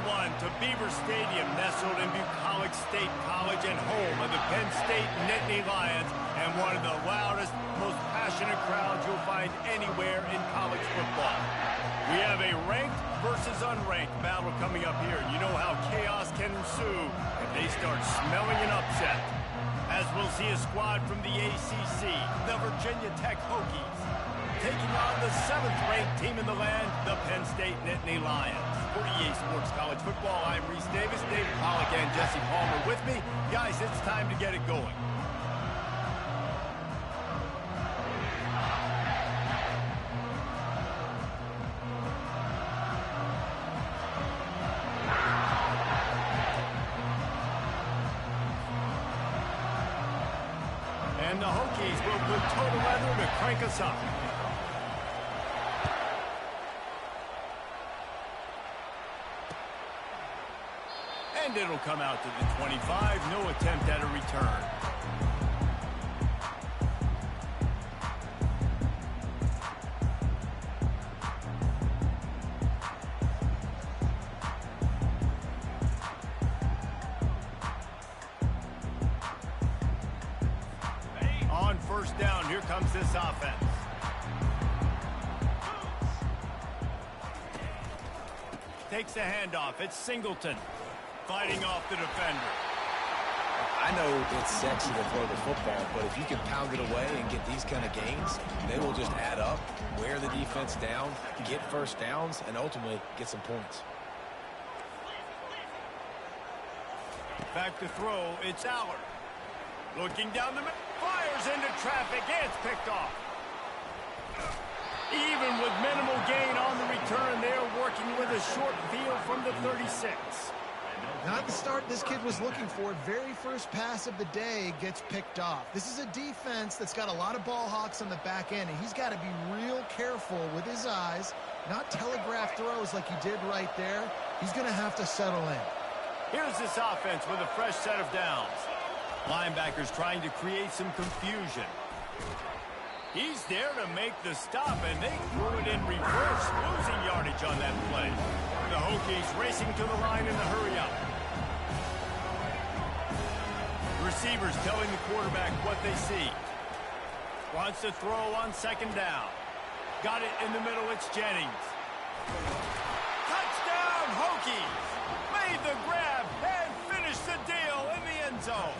1 to Beaver Stadium, nestled in Bucolic State College and home of the Penn State Nittany Lions, and one of the loudest, most passionate crowds you'll find anywhere in college football. We have a ranked versus unranked battle coming up here. You know how chaos can ensue if they start smelling an upset. As we'll see a squad from the ACC, the Virginia Tech Hokies, taking on the 7th-ranked team in the land, the Penn State Nittany Lions. For EA Sports College Football, I'm Reese Davis, David Pollack, and Jesse Palmer with me. Guys, it's time to get it going. And the Hokies will put total leather to crank us up. And it'll come out to the 25. No attempt at a return. On first down, here comes this offense. Takes the handoff. It's Singleton fighting off the defender. I know it's sexy to throw the football, but if you can pound it away and get these kind of gains, they will just add up, wear the defense down, get first downs, and ultimately get some points. Back to throw, it's Allard. Looking down the middle, fires into traffic, it's picked off. Even with minimal gain on the return, they're working with a short field from the 36. Not the start this kid was looking for. Very first pass of the day gets picked off. This is a defense that's got a lot of ball hawks on the back end, and he's got to be real careful with his eyes, not telegraph throws like he did right there. He's going to have to settle in. Here's this offense with a fresh set of downs. Linebackers trying to create some confusion. He's there to make the stop, and they threw it in reverse, losing yardage on that play. The Hokies racing to the line in the hurry-up. Receivers telling the quarterback what they see. Wants to throw on second down. Got it in the middle, it's Jennings. Touchdown, Hokies! Made the grab and finished the deal in the end zone.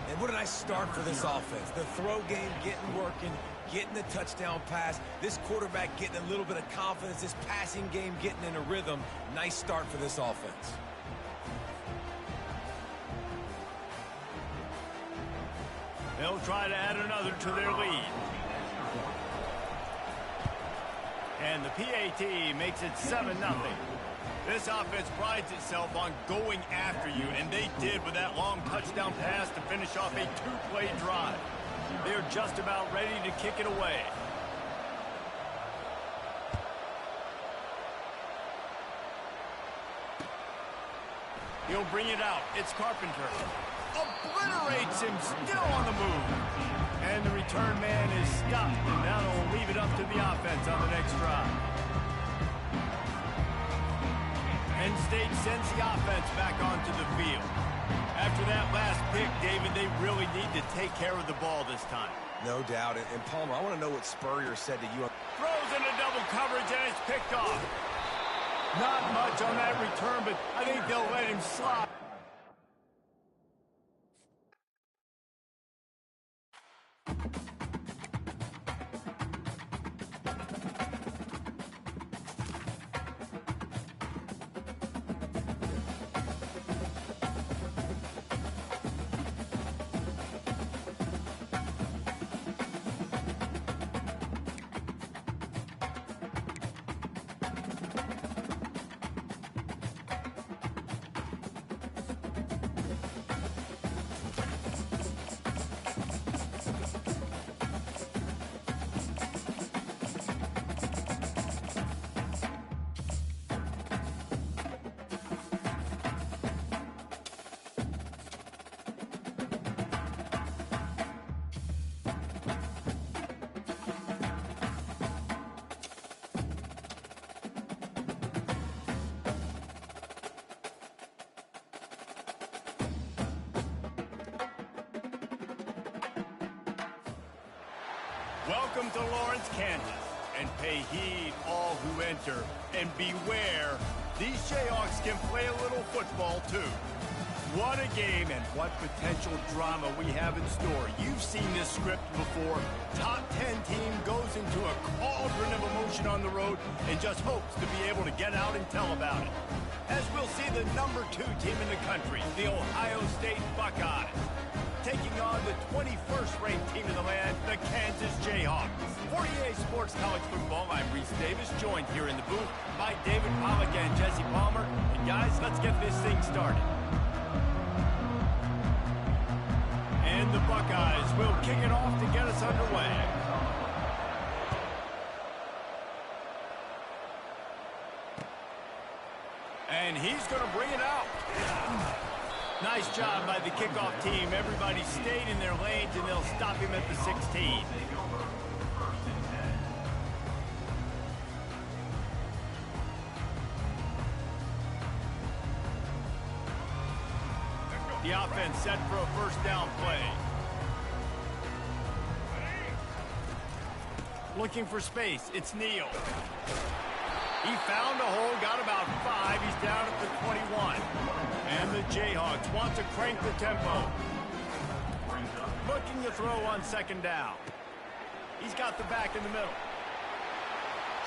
And what a nice start for this offense. The throw game getting working, getting the touchdown pass. This quarterback getting a little bit of confidence. This passing game getting in a rhythm. Nice start for this offense. They'll try to add another to their lead. And the PAT makes it 7-0. This offense prides itself on going after you, and they did with that long touchdown pass to finish off a 2-play drive. They're just about ready to kick it away. He'll bring it out. It's Carpenter. Obliterates him, still on the move. And the return man is stopped, and now they'll leave it up to the offense on the next drive. Penn State sends the offense back onto the field. After that last pick, David, they really need to take care of the ball this time. No doubt. And Palmer, I want to know what Spurrier said to you. Throws into double coverage, and it's picked off. Not much on that return, but I think they'll let him slide. Welcome to Lawrence, Kansas, and pay heed all who enter, and beware, these Jayhawks can play a little football too. What a game and what potential drama we have in store. You've seen this script before. Top 10 team goes into a cauldron of emotion on the road and just hopes to be able to get out and tell about it. As we'll see the number 2 team in the country, the Ohio State Buckeyes, taking on the 21st ranked team in the land, the Kansas Jayhawks. For EA Sports College Football, I'm Reese Davis, joined here in the booth by David Pollack and Jesse Palmer. And guys, let's get this thing started. And the Buckeyes will kick it off to get us underway. And he's going to bring it out. Nice job by the kickoff team. Everybody stayed in their lanes, and they'll stop him at the 16. The offense set for a first down play. Looking for space. It's Neal. He found a hole, got about 5. He's down at the 21. And the Jayhawks want to crank the tempo. Looking to throw on second down. He's got the back in the middle.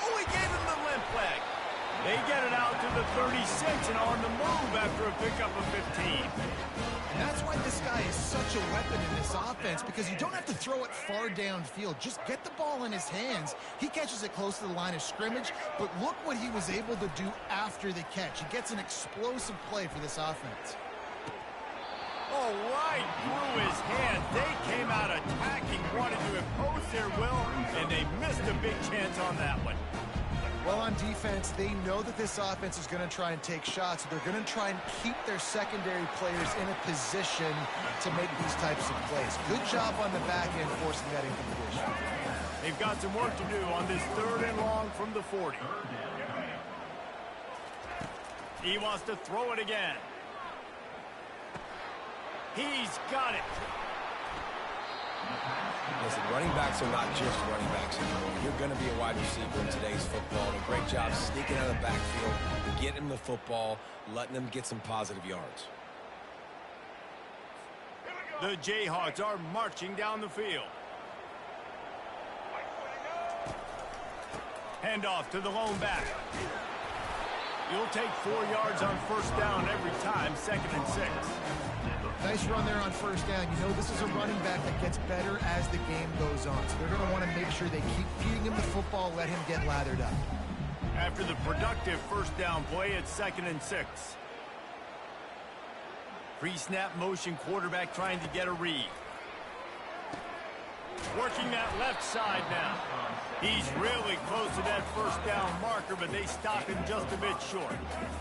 Oh, he gave him the limp leg. They get it out to the 36 and on the move after a pickup of 15. And that's why this guy is such a weapon in this offense, because you don't have to throw it far downfield. Just get the ball in his hands. He catches it close to the line of scrimmage, but look what he was able to do after the catch. He gets an explosive play for this offense. Oh, right through his hands. They came out attacking, wanted to impose their will, and they missed a big chance on that one. Well, on defense, they know that this offense is going to try and take shots. So they're going to try and keep their secondary players in a position to make these types of plays. Good job on the back end forcing that incompletion. They've got some work to do on this 3rd and long from the 40. He wants to throw it again. He's got it. Listen, running backs are not just running backs anymore. You're going to be a wide receiver in today's football. A great job sneaking out of the backfield, getting them the football, letting them get some positive yards. The Jayhawks are marching down the field. Handoff to the lone back. You'll take 4 yards on first down every time, 2nd and 6. Nice run there on first down. You know, this is a running back that gets better as the game goes on. So they're going to want to make sure they keep feeding him the football, let him get lathered up. After the productive first down play, it's 2nd and 6. Pre-snap motion, quarterback trying to get a read. Working that left side now. He's really close to that first down marker, but they stop him just a bit short.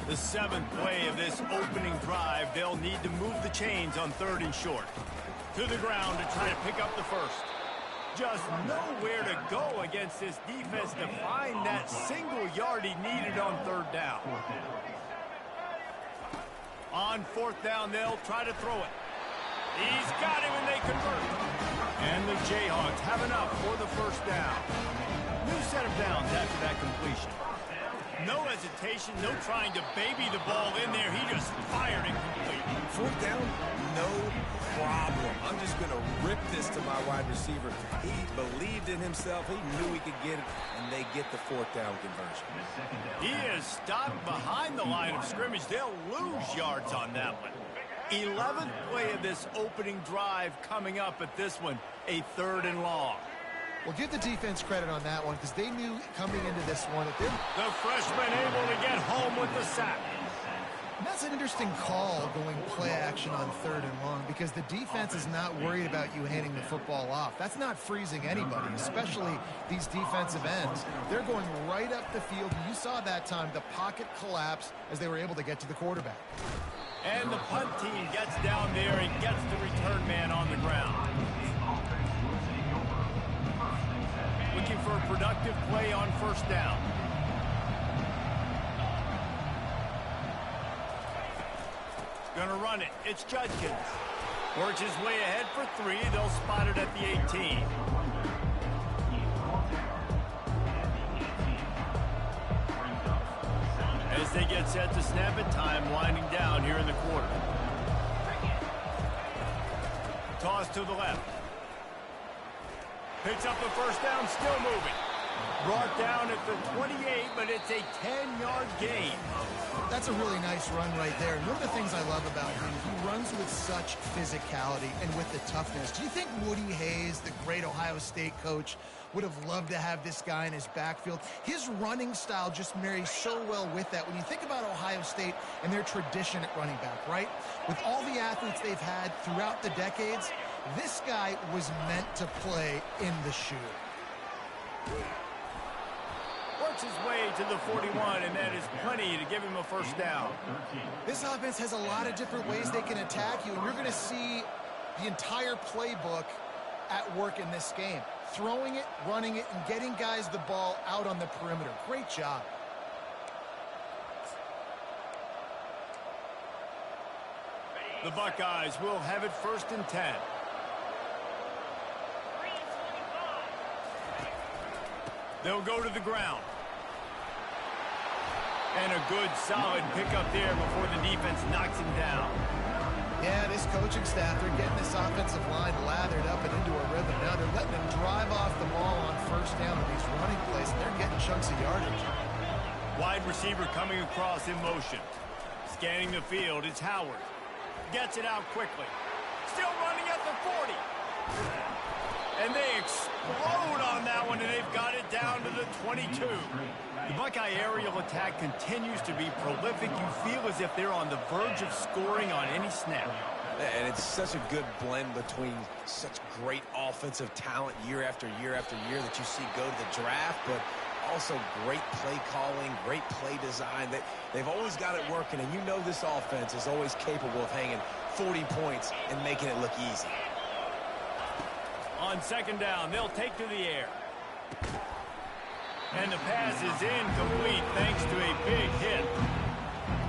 The 7th play of this opening drive, they'll need to move the chains on 3rd and short. To the ground to try to pick up the first. Just nowhere to go against this defense to find that single yard he needed on 3rd down. On 4th down, they'll try to throw it. He's got him and they convert. And the Jayhawks have enough for the first down. New set of downs after that completion. No hesitation, no trying to baby the ball in there. He just fired it completely. 4th down, no problem. I'm just going to rip this to my wide receiver. He believed in himself. He knew he could get it, and they get the 4th down conversion. He is stopped behind the line of scrimmage. They'll lose yards on that one. 11th play of this opening drive coming up at this one, a 3rd and long. Well, give the defense credit on that one, because they knew coming into this one that the freshman able to get home with the sack. And that's an interesting call, going play action on 3rd and long, because the defense is not worried about you handing the football off. That's not freezing anybody, especially these defensive ends. They're going right up the field. You saw that time the pocket collapse as they were able to get to the quarterback. And the punt team gets down there and gets the return man on the ground. Looking for a productive play on first down. Gonna run it. It's Judkins. Works his way ahead for 3. They'll spot it at the 18. they get set to snap it, time winding down here in the quarter. Toss to the left. Picks up the first down, still moving. Brought down at the 28, but it's a 10-yard gain. That's a really nice run right there. And one of the things I love about him, he runs with such physicality and with the toughness. Do you think Woody Hayes, the great Ohio State coach, would have loved to have this guy in his backfield? His running style just marries so well with that. When you think about Ohio State and their tradition at running back, right? With all the athletes they've had throughout the decades, this guy was meant to play in the shoe. Works his way to the 41, and that is plenty to give him a first down. This offense has a lot of different ways they can attack you, and you're going to see the entire playbook at work in this game. Throwing it, running it, and getting guys the ball out on the perimeter. Great job. The Buckeyes will have it 1st and 10. They'll go to the ground. And a good, solid pickup there before the defense knocks him down. Yeah, this coaching staff, they're getting this offensive line lathered up and into a rhythm. Now they're letting him drive off the ball on first down on these running plays, and they're getting chunks of yardage. Wide receiver coming across in motion. Scanning the field, it's Howard. Gets it out quickly. Still running at the 40. And they explode on that one, and they've got it down to the 22. The Buckeye aerial attack continues to be prolific. You feel as if they're on the verge of scoring on any snap. And it's such a good blend between such great offensive talent year after year after year that you see go to the draft, but also great play calling, great play design. They've always got it working, and you know this offense is always capable of hanging 40 points and making it look easy. On 2nd down, they'll take to the air. And the pass is incomplete thanks to a big hit.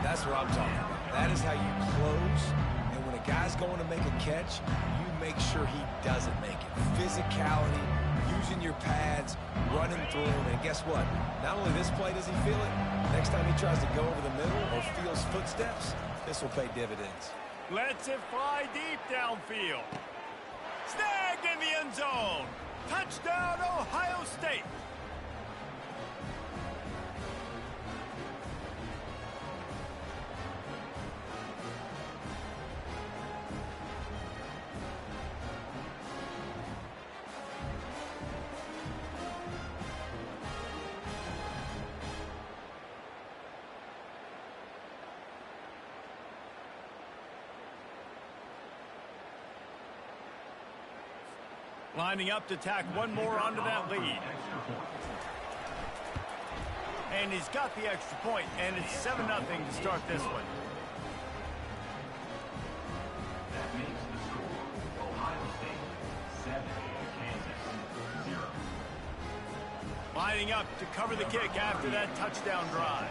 That's what I'm talking about. That is how you close. And when a guy's going to make a catch, you make sure he doesn't make it. Physicality, using your pads, running through him. And guess what? Not only this play does he feel it, next time he tries to go over the middle or feels footsteps, this will pay dividends. Lets it fly deep downfield. Snagged in the end zone. Touchdown, Ohio State. Lining up to tack one more onto that lead. And he's got the extra point, and it's 7-0 to start this one. That makes the score Ohio State 7, Kansas 0. Lining up to cover the kick after that touchdown drive.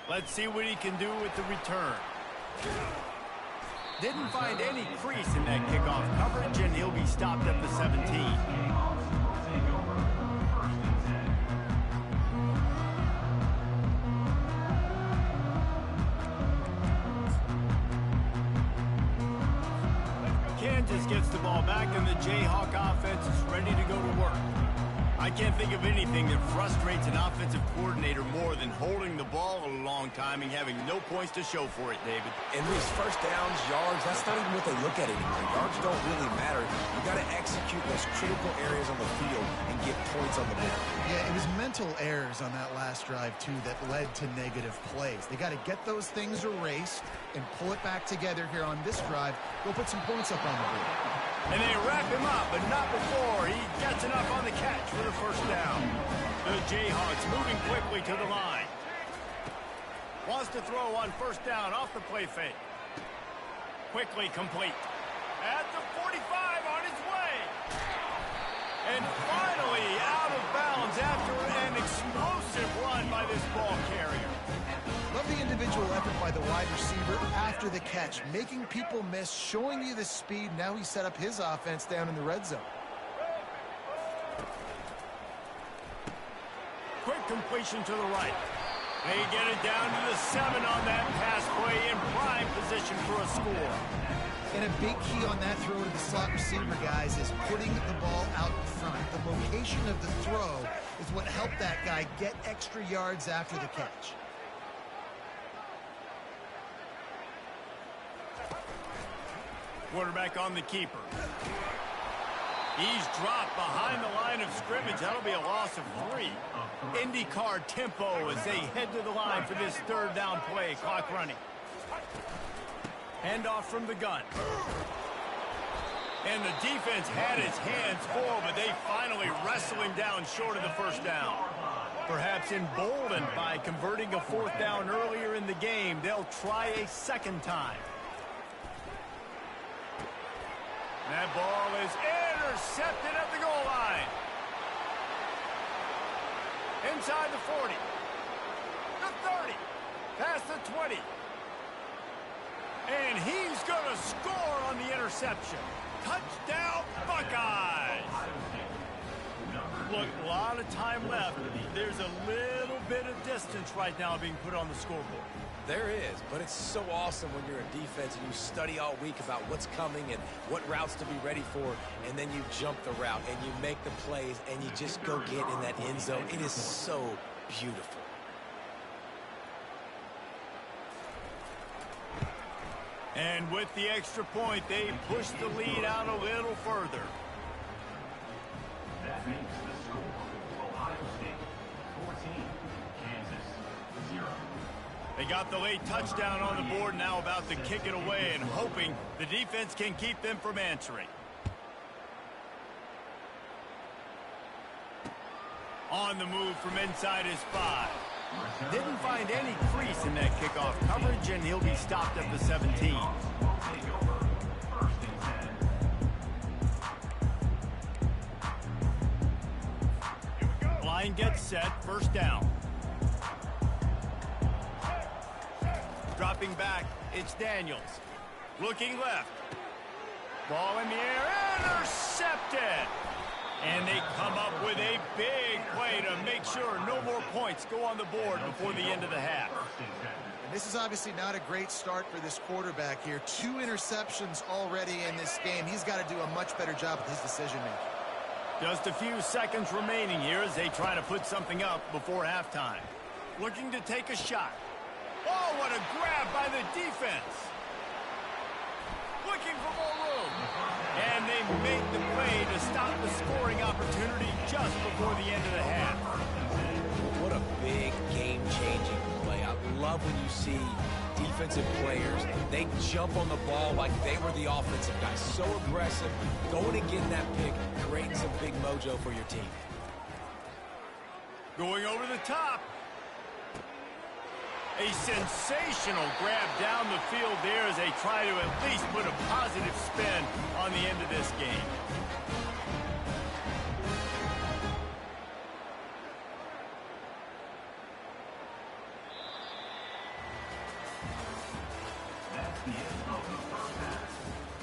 Let's see what he can do with the return. Didn't find any crease in that kickoff coverage, and he'll be stopped at the 17. Kansas gets the ball back, and the Jayhawk offense is ready to go to work. I can't think of anything that frustrates an offensive coordinator more than holding the ball a long time and having no points to show for it, David. And these first downs, yards, that's not even what they look at anymore. Yards don't really matter. You got to execute those critical areas on the field and get points on the board. Yeah, it was mental errors on that last drive, too, that led to negative plays. They got to get those things erased and pull it back together here on this drive. Go put some points up on the board. And they wrap him up, but not before he gets enough on the catch for the first down. The Jayhawks moving quickly to the line. Wants to throw on first down off the play fake. Quickly complete. At the 45 on his way. And finally out of bounds after an explosive run by this ball carrier. Love the individual effort by the wide receiver after the catch, making people miss, showing you the speed. Now he set up his offense down in the red zone. Quick completion to the right. They get it down to the 7 on that pass play in prime position for a score. And a big key on that throw to the slot receiver, guys, is putting the ball out in front. The location of the throw is what helped that guy get extra yards after the catch. Quarterback on the keeper. He's dropped behind the line of scrimmage. That'll be a loss of 3. IndyCar tempo as they head to the line for this third down play. Clock running. Handoff from the gun. And the defense had its hands full, but they finally wrestle him down short of the first down. Perhaps emboldened by converting a 4th down earlier in the game, they'll try a second time. That ball is intercepted at the goal line. Inside the 40. The 30. Past the 20. And he's going to score on the interception. Touchdown, Buckeyes! Look, a lot of time left. There's a little bit of distance right now being put on the scoreboard. There is, but it's so awesome when you're a defense and you study all week about what's coming and what routes to be ready for, and then you jump the route and you make the plays and you just go get in that end zone. It is so beautiful. And with the extra point, they push the lead out a little further. That makes the score Ohio State 14, Kansas 0. They got the late touchdown on the board, now about to kick it away and hoping the defense can keep them from answering. On the move from inside his 5. Didn't find any crease in that kickoff coverage, and he'll be stopped at the 17. Line gets set, first down. Dropping back, it's Daniels. Looking left. Ball in the air, intercepted! And they come up with a big play to make sure no more points go on the board before the end of the half. And this is obviously not a great start for this quarterback here. 2 interceptions already in this game. He's got to do a much better job with his decision-making. Just a few seconds remaining here as they try to put something up before halftime. Looking to take a shot. Oh, what a grab by the defense. Looking for more room. And they make the play to stop the scoring opportunity just before the end of the half. What a big game-changing play. I love when you see defensive players, they jump on the ball like they were the offensive guys. So aggressive, going and getting that pick, creating some big mojo for your team. Going over the top. A sensational grab down the field there as they try to at least put a positive spin on the end of this game. That's the end of the first half.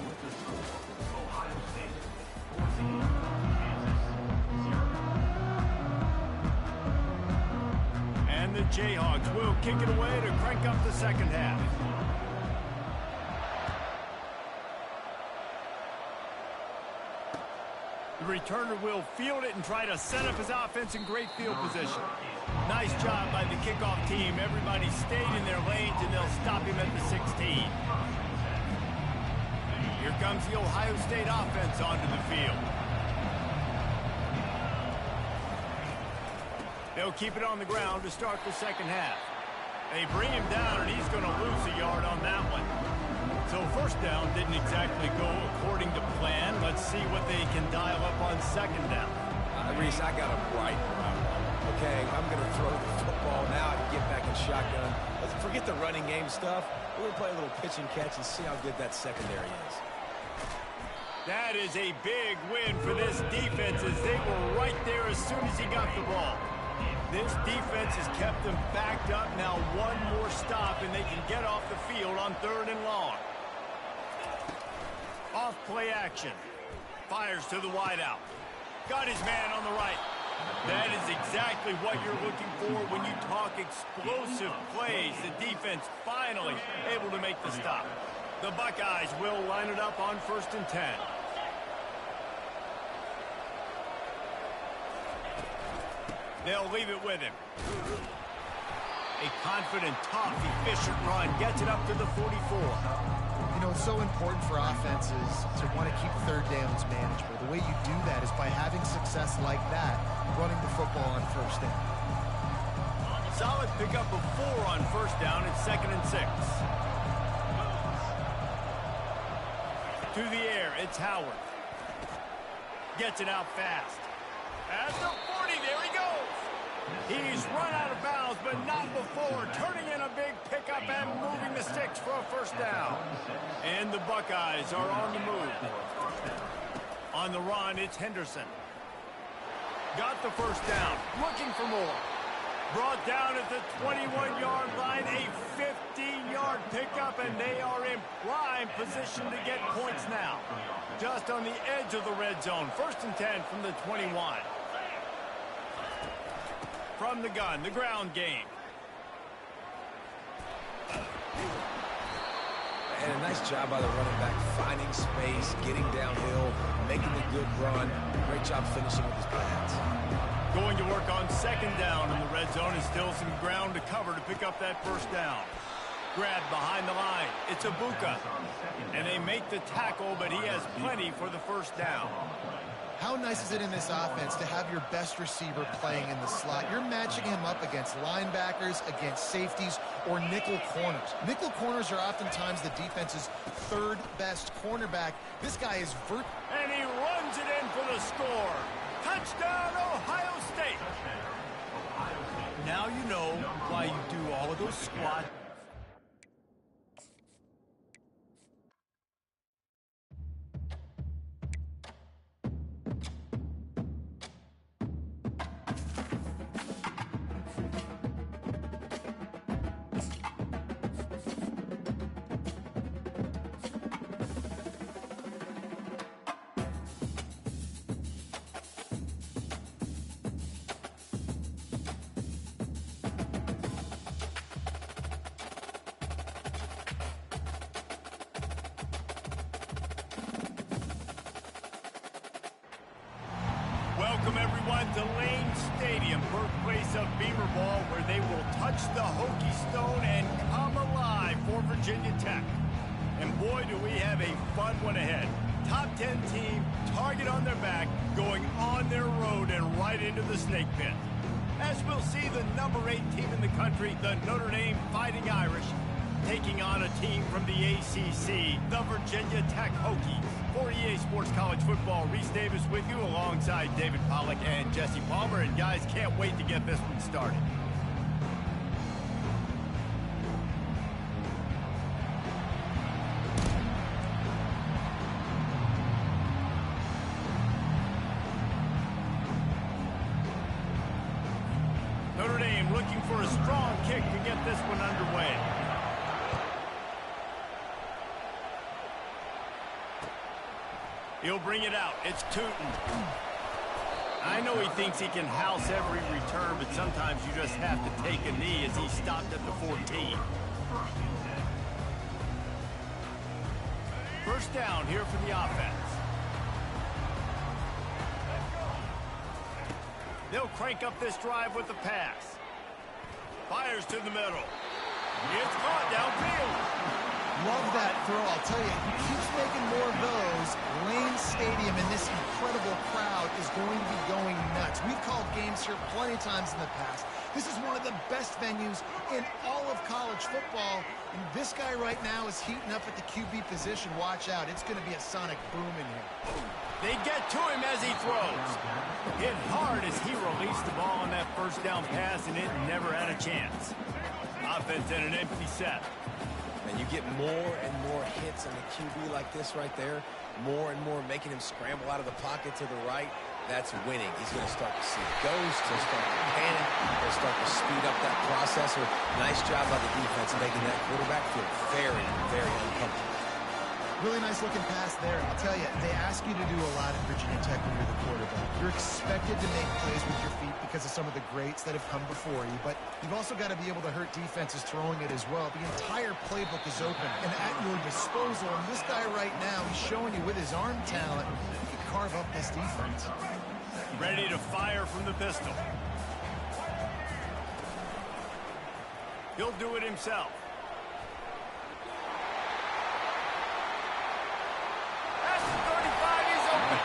With the score, Ohio State 14, Kansas 0. And the Jayhawks will kick it away to crank up the second half. The returner will field it and try to set up his offense in great field position. Nice job by the kickoff team. Everybody stayed in their lanes, and they'll stop him at the 16. Here comes the Ohio State offense onto the field. They'll keep it on the ground to start the second half. They bring him down, and he's going to lose a yard on that one. So first down didn't exactly go according to plan. Let's see what they can dial up on second down. Reese, I got him right. Okay, I'm going to throw the football now. I can get back in shotgun. Let's forget the running game stuff. We're going to play a little pitch and catch and see how good that secondary is. That is a big win for this defense as they were right there as soon as he got the ball. This defense has kept them backed up. Now one more stop and they can get off the field on 3rd and long. Off play action. Fires to the wideout. Got his man on the right. That is exactly what you're looking for when you talk explosive plays. The defense finally able to make the stop. The Buckeyes will line it up on 1st and 10. They'll leave it with him. A confident, tough, efficient run gets it up to the 44. You know, it's so important for offenses to want to keep third downs manageable. The way you do that is by having success like that, running the football on 1st down. Solid pickup of 4 on 1st down and 2nd and 6. To the air, it's Howard. Gets it out fast. At the 40, there he goes. He's run out of bounds, but not before turning in a big pickup and moving the sticks for a 1st down. And the Buckeyes are on the move. On the run, it's Henderson. Got the 1st down, looking for more. Brought down at the 21-yard line, a 15-yard pickup, and they are in prime position to get points now. Just on the edge of the red zone, 1st and 10 from the 21. From the gun, the ground game. And a nice job by the running back, finding space, getting downhill, making a good run. Great job finishing with his pads. Going to work on 2nd down in the red zone, and still some ground to cover to pick up that 1st down. Grabbed behind the line. It's Ibuka. And they make the tackle, but he has plenty for the 1st down. How nice is it in this offense to have your best receiver playing in the slot? You're matching him up against linebackers, against safeties, or nickel corners. Nickel corners are oftentimes the defense's 3rd best cornerback. This guy is and he runs it in for the score. Touchdown, Ohio State. Now you know why you do all of those squats. Welcome, everyone, to Lane Stadium, birthplace of Beamer Ball, where they will touch the Hokie Stone and come alive for Virginia Tech. And boy, do we have a fun one ahead. Top 10 team, target on their back, going on their road and right into the snake pit. As we'll see the number 8 team in the country, the Notre Dame Fighting Irish, taking on a team from the ACC, the Virginia Tech Hokies. For EA Sports College Football, Reese Davis with you alongside David Pollack and Jesse Palmer. And guys, can't wait to get this one started. Notre Dame looking for a strong kick to get this one underway. He'll bring it out. It's Tootin. I know he thinks he can house every return, but sometimes you just have to take a knee as he stopped at the 14. 1st down here for the offense. They'll crank up this drive with the pass. Fires to the middle. It's caught downfield. Love that throw. I'll tell you, he keeps making more of those. Lane Stadium and this incredible crowd is going to be going nuts. We've called games here plenty of times in the past. This is one of the best venues in all of college football. And this guy right now is heating up at the QB position. Watch out. It's going to be a sonic boom in here. They get to him as he throws. Hit hard as he released the ball on that 1st down pass, and it never had a chance. Offense in an empty set. And you get more and more hits on the QB like this right there, more and more making him scramble out of the pocket to the right. That's winning. He's going to start to see ghosts. He'll start to panic. He'll start to speed up that process. Nice job by the defense making that quarterback feel very, very uncomfortable. Really nice looking pass there. I'll tell you, they ask you to do a lot at Virginia Tech when you're the quarterback. quarterback. You're expected to make plays with your feet because of some of the greats that have come before you, but you've also got to be able to hurt defenses throwing it as well. The entire playbook is open and at your disposal, and this guy right now, he's showing you with his arm talent, he can carve up this defense. Ready to fire from the pistol. He'll do it himself. That's the 35, he's open.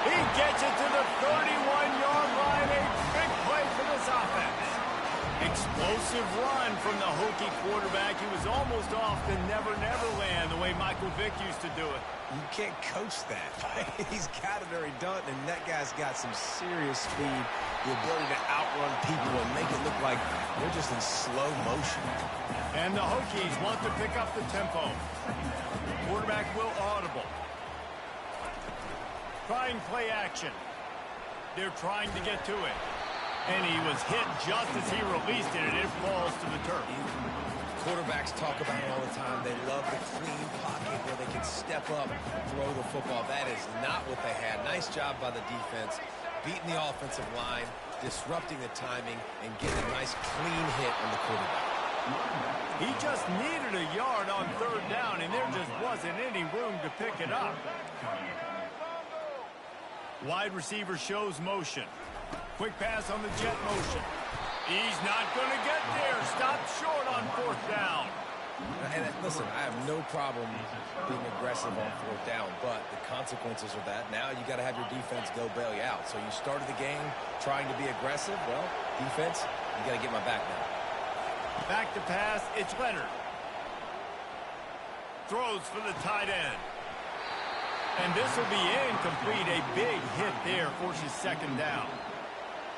He gets it to the 31-yard line. A big play for this offense. Explosive run from the Hokie quarterback. He was almost off the Never Never Land, the way Michael Vick used to do it. You can't coach that. He's got it already done, and that guy's got some serious speed, the ability to outrun people and make it look like they're just in slow motion. And the Hokies want to pick up the tempo. Quarterback will audible. Trying play action. They're trying to get to it. And he was hit just as he released it, and it falls to the turf. Quarterbacks talk about it all the time. They love the clean pocket where they can step up, throw the football. That is not what they had. Nice job by the defense, beating the offensive line, disrupting the timing, and getting a nice clean hit on the quarterback. He just needed a yard on third down, and there just wasn't any room to pick it up. Wide receiver shows motion. Quick pass on the jet motion. He's not going to get there. Stopped short on fourth down. And listen, I have no problem being aggressive on fourth down, but the consequences of that, now you got to have your defense go bail you out. So you started the game trying to be aggressive. Well, defense, you got to get my back now. Back to pass, it's Leonard. Throws for the tight end. And this will be incomplete. A big hit there forces second down.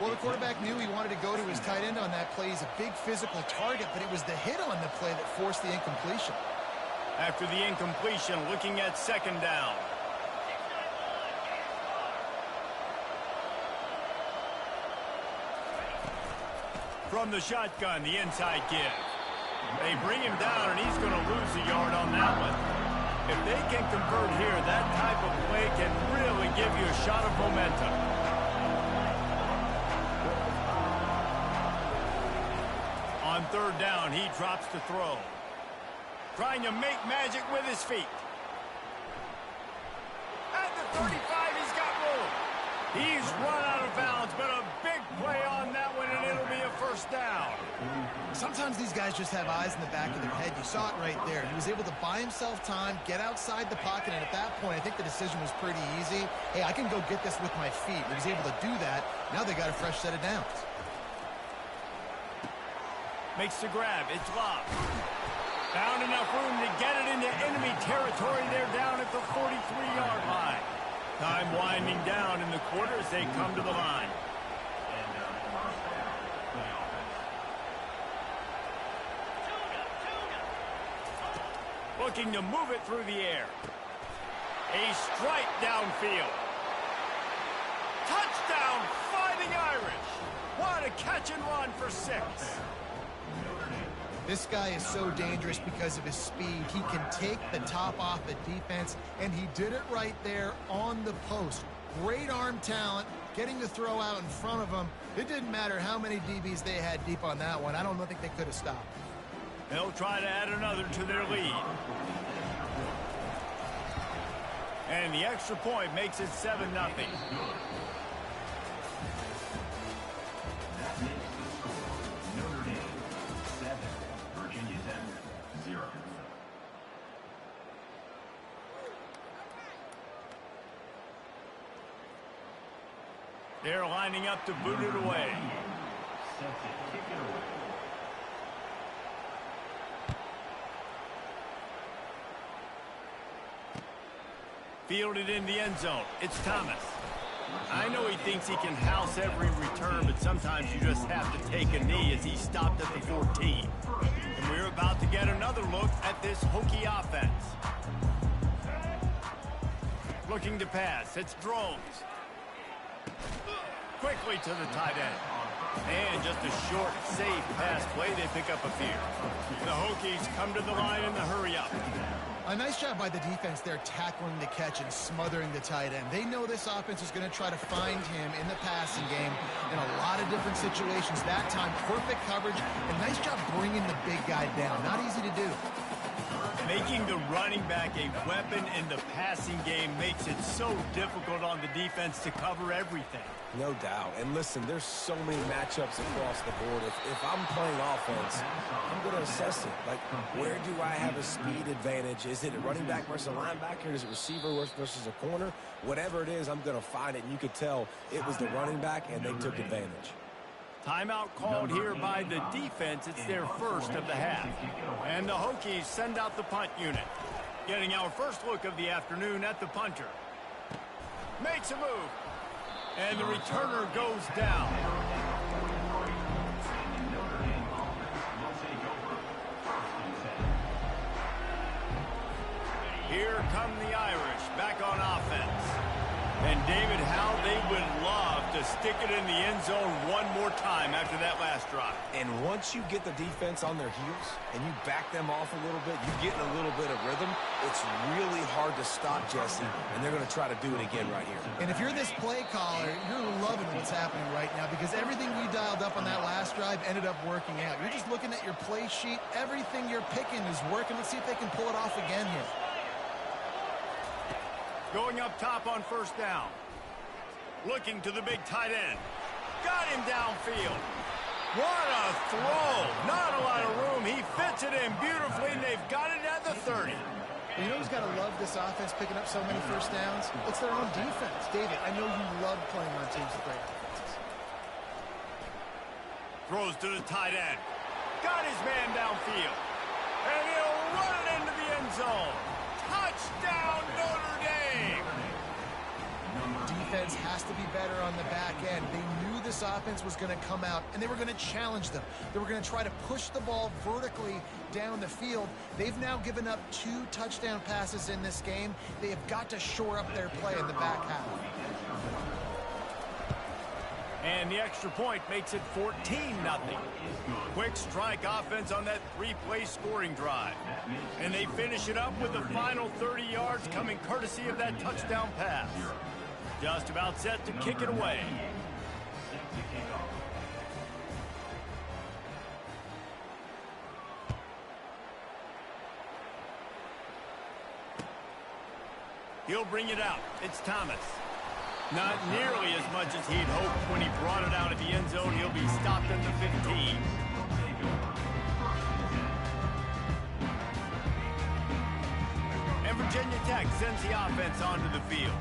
Well, the quarterback knew he wanted to go to his tight end on that play. He's a big physical target, but it was the hit on the play that forced the incompletion. After the incompletion, looking at second down. From the shotgun, the inside give. They bring him down, and he's going to lose a yard on that one. If they can convert here, that type of play can really give you a shot of momentum. On third down, he drops to throw. Trying to make magic with his feet. At the 35, he's got room. He's run out of bounds, but a big play on that one, and it'll be a first down. Sometimes these guys just have eyes in the back of their head. You saw it right there. He was able to buy himself time, get outside the pocket, and at that point, I think the decision was pretty easy. Hey, I can go get this with my feet. He was able to do that. Now they got a fresh set of downs. Makes the grab. It's locked. Found enough room to get it into enemy territory. They're down at the 43-yard line. Time winding down in the quarter as they come to the line. Looking to move it through the air. A strike downfield. Touchdown, Fighting Irish. What a catch and run for 6. This guy is so dangerous because of his speed. He can take the top off the defense, and he did it right there on the post. Great arm talent, getting the throw out in front of him. It didn't matter how many DBs they had deep on that one. I don't think they could have stopped. They'll try to add another to their lead. And the extra point makes it 7-0. They're lining up to boot it away. Fielded in the end zone. It's Thomas. I know he thinks he can house every return, but sometimes you just have to take a knee as he stopped at the 14. And we're about to get another look at this Hokie offense. Looking to pass. It's Drones. Quickly to the tight end. And just a short, safe pass play, they pick up a few. The Hokies come to the line in the hurry-up. A nice job by the defense there tackling the catch and smothering the tight end. They know this offense is going to try to find him in the passing game in a lot of different situations. That time, perfect coverage, and nice job bringing the big guy down. Not easy to do. Making the running back a weapon in the passing game makes it so difficult on the defense to cover everything. No doubt. And listen, there's so many matchups across the board. If I'm playing offense, I'm going to assess it. Like, where do I have a speed advantage? Is it a running back versus a linebacker? Is it receiver versus a corner? Whatever it is, I'm going to find it. And you could tell it was the running back, and they took advantage. Timeout called here by the defense. It's their first of the half. And the Hokies send out the punt unit. Getting our first look of the afternoon at the punter. Makes a move. And the returner goes down. Here come the Irish back on offense. And David, how they would love to stick it in the end zone one more time after that last drive. And once you get the defense on their heels and you back them off a little bit, you get in a little bit of rhythm, it's really hard to stop, Jesse, and they're going to try to do it again right here. And if you're this play caller, you're loving what's happening right now because everything we dialed up on that last drive ended up working out. You're just looking at your play sheet. Everything you're picking is working. Let's see if they can pull it off again here. Going up top on first down. Looking to the big tight end. Got him downfield. What a throw. Not a lot of room. He fits it in beautifully, and they've got it at the 30. You know who's got to love this offense picking up so many first downs? It's their own defense. David, I know you love playing on teams with great offenses. Throws to the tight end. Got his man downfield. And he'll run it into the end zone. Touchdown, Notre Dame! Defense has to be better on the back end. They knew this offense was going to come out, and they were going to challenge them. They were going to try to push the ball vertically down the field. They've now given up 2 touchdown passes in this game. They have got to shore up their play in the back half. And the extra point makes it 14-0. Quick strike offense on that 3-play scoring drive. And they finish it up with the final 30 yards coming courtesy of that touchdown pass. Just about set to kick it away. He'll bring it out. It's Thomas. Not nearly as much as he'd hoped when he brought it out of the end zone. He'll be stopped at the 15. And Virginia Tech sends the offense onto the field.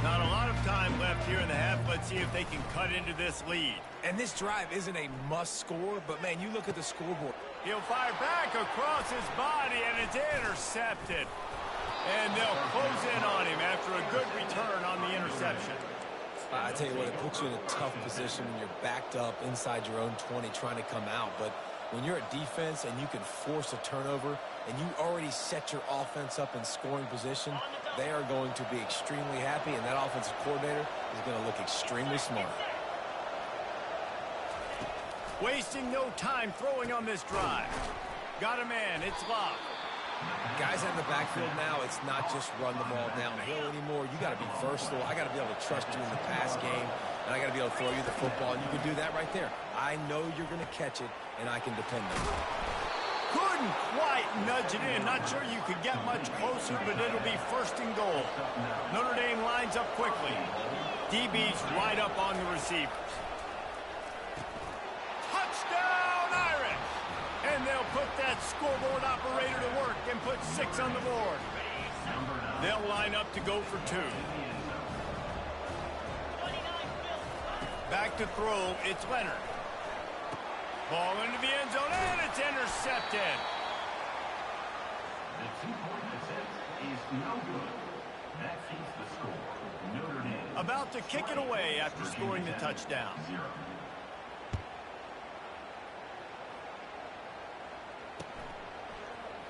Not a lot of time left here in the half. Let's see if they can cut into this lead. And this drive isn't a must score, but, man, you look at the scoreboard. He'll fire back across his body, and it's intercepted. And they'll close in on him after a good return on the interception. I tell you what, it puts you in a tough position when you're backed up inside your own 20 trying to come out. But when you're a defense and you can force a turnover and you already set your offense up in scoring position, they are going to be extremely happy, and that offensive coordinator is going to look extremely smart. Wasting no time throwing on this drive. Got a man. It's Love. Guys in the backfield now, it's not just run the ball downhill anymore. You got to be versatile. I got to be able to trust you in the pass game, and I got to be able to throw you the football, and you can do that right there. I know you're going to catch it, and I can depend on you. Couldn't quite nudge it in. Not sure you could get much closer, but it'll be first and goal. Notre Dame lines up quickly. DB's right up on the receivers. Touchdown, Irish! And they'll put that scoreboard operator to work and put 6 on the board. They'll line up to go for 2. Back to throw, it's Leonard. Ball into the end zone, and it's intercepted. The 2-point attempt is no good. That keeps the score. Notre Dame About to kick it away after scoring the touchdown.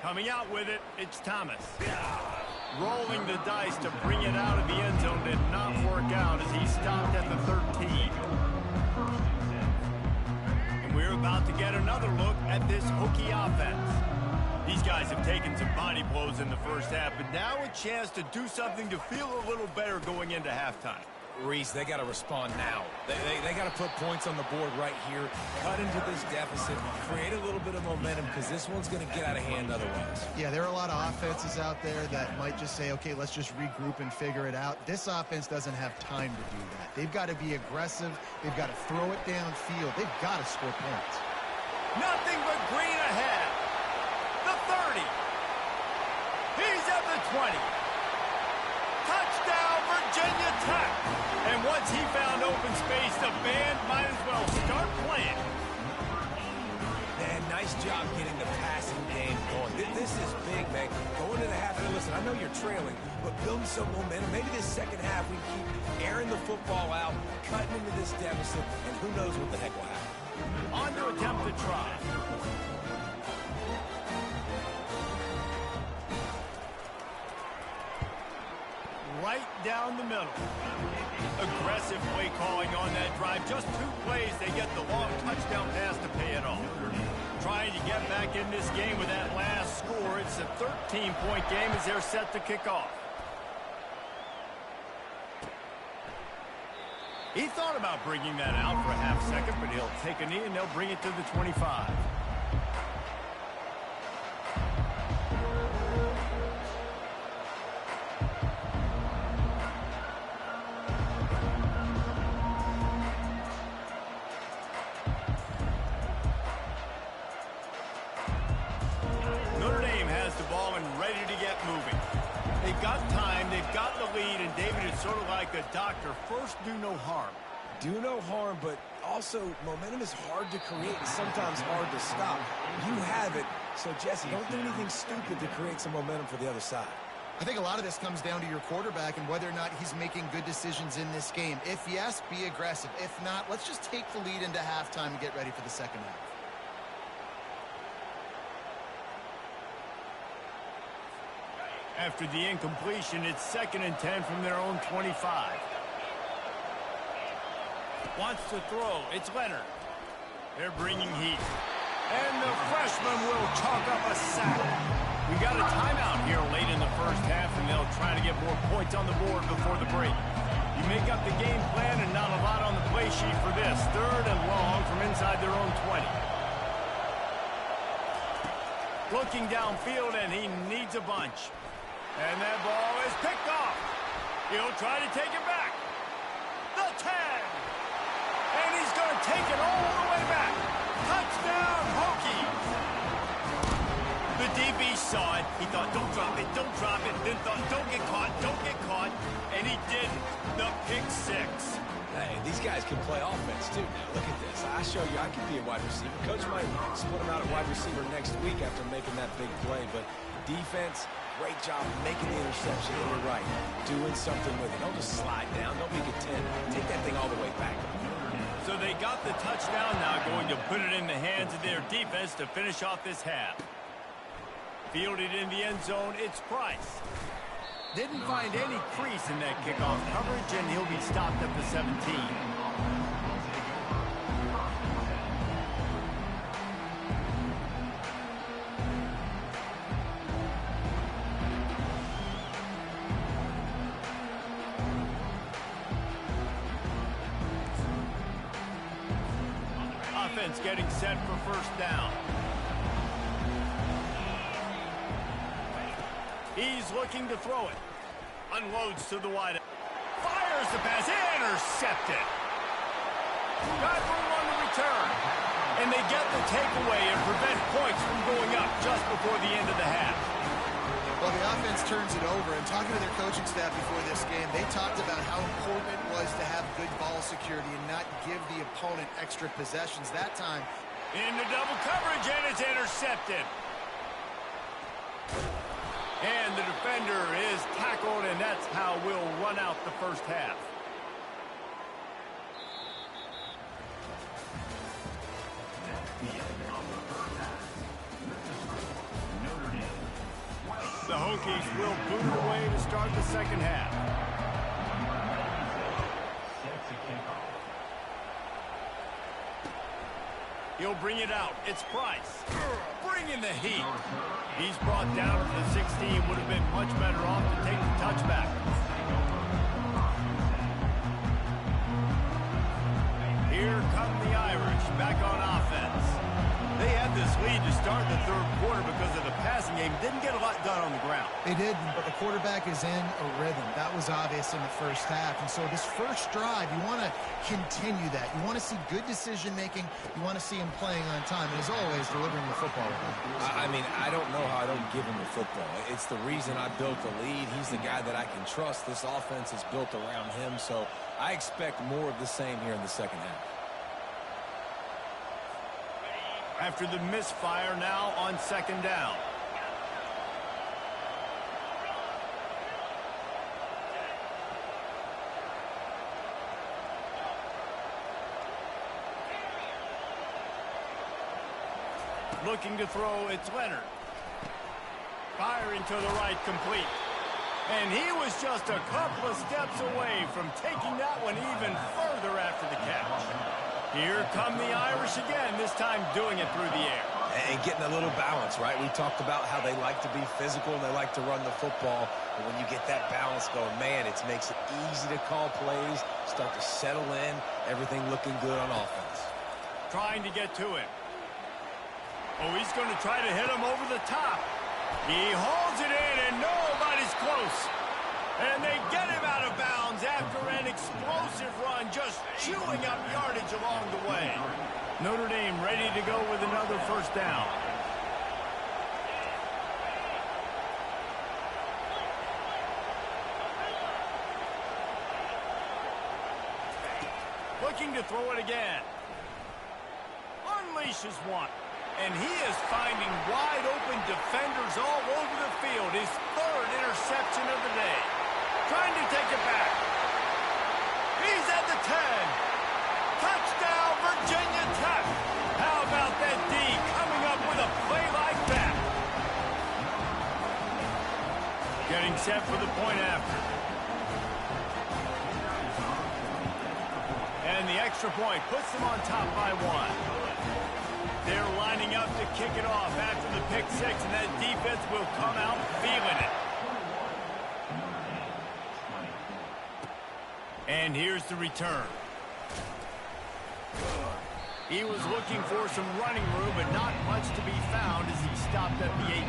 Coming out with it, it's Thomas. Rolling the dice to bring it out of the end zone did not work out as he stopped at the 13. another look at this Hokie offense. These guys have taken some body blows in the first half, but now a chance to do something to feel a little better going into halftime. Reese, they got to respond now. They got to put points on the board right here, cut into this deficit, create a little bit of momentum, because this one's going to get out of hand otherwise. Yeah, there are a lot of offenses out there that might just say, okay, let's just regroup and figure it out. This offense doesn't have time to do that. They've got to be aggressive. They've got to throw it downfield. They've got to score points. Nothing but green ahead. The 30. He's at the 20. Touchdown, Virginia Tech. And once he found open space, the band might as well start playing. Man, nice job getting the passing game going. This is big, man. Going into the half, listen, I know you're trailing, but building some momentum. Maybe this second half we keep airing the football out, cutting into this deficit, and who knows what the heck will happen. On to attempt the try. Right down the middle. Aggressive play calling on that drive. Just 2 plays, they get the long touchdown pass to pay it off. Trying to get back in this game with that last score. It's a 13-point game as they're set to kick off. He thought about bringing that out for a half second, but he'll take a knee and they'll bring it to the 25. Notre Dame has the ball and ready to get moving. They've got time, they've got the lead, and David is sort of like a doctor. First, do no harm. Do no harm, but also momentum is hard to create and sometimes hard to stop. You have it, so Jesse, don't do anything stupid to create some momentum for the other side. I think a lot of this comes down to your quarterback and whether or not he's making good decisions in this game. If yes, be aggressive. If not, let's just take the lead into halftime and get ready for the second half. After the incompletion, it's 2nd and 10 from their own 25. Wants to throw. It's Leonard. They're bringing heat. And the freshman will chalk up a sack. We got a timeout here late in the first half, and they'll try to get more points on the board before the break. You make up the game plan and not a lot on the play sheet for this. 3rd and long from inside their own 20. Looking downfield, and he needs a bunch. And that ball is picked off. He'll try to take it back. The 10. And he's going to take it all the way back. Touchdown, Hokies. The DB saw it. He thought, don't drop it, don't drop it. Then thought, don't get caught, don't get caught. And he didn't. The pick 6. Hey, these guys can play offense, too. Now, look at this. I show you I can be a wide receiver. Coach might split him out at wide receiver next week after making that big play. But defense, great job making the interception. And you're right, doing something with it. Don't just slide down. Don't make it 10. Take that thing all the way back. So they got the touchdown, now going to put it in the hands of their defense to finish off this half. Fielded in the end zone, it's Price. Didn't find any crease in that kickoff coverage, and he'll be stopped at the 17. Offense getting set for first down. He's looking to throw it. Unloads to the wide. Fires the pass. Intercepted. Got room on the return. And they get the takeaway and prevent points from going up just before the end of the half. Well, the offense turns it over, and talking to their coaching staff before this game, they talked about how important it was to have good ball security and not give the opponent extra possessions. That time, into double coverage, and it's intercepted. And the defender is tackled, and that's how we'll run out the first half. The Hokies will boot it away to start the second half. He'll bring it out. It's Price. Bringing the heat. He's brought down to the 16. Would have been much better off to take the touchback. Here come the Irish back on offense. They had this lead to start the third quarter because of the passing game. Didn't get a lot done on the ground. They didn't, but the quarterback is in a rhythm. That was obvious in the first half. And so this first drive, you want to continue that. You want to see good decision-making. You want to see him playing on time. And as always, delivering the football. I mean, I don't know how I don't give him the football. It's the reason I built the lead. He's the guy that I can trust. This offense is built around him. So I expect more of the same here in the second half. After the misfire, now on second down. Looking to throw, it's Leonard. Firing to the right, complete. And he was just a couple of steps away from taking that one even further after the catch. Here come the Irish again, this time doing it through the air. And getting a little balance, right? We talked about how they like to be physical and they like to run the football. But when you get that balance going, man, it makes it easy to call plays, start to settle in, everything looking good on offense. Trying to get to him. Oh, he's going to try to hit him over the top. He holds it in and nobody's close. And they get him out of bounds after an explosive run, just chewing up yardage along the way. Notre Dame ready to go with another first down. Looking to throw it again. Unleashes one. And he is finding wide-open defenders all over the field. His third interception of the day. Trying to take it back. He's at the 10. Touchdown, Virginia Tech. How about that D coming up with a play like that? Getting set for the point after. And the extra point puts them on top by one. They're lining up to kick it off after the pick six, and that defense will come out feeling it. And here's the return. He was looking for some running room, but not much to be found as he stopped at the 18.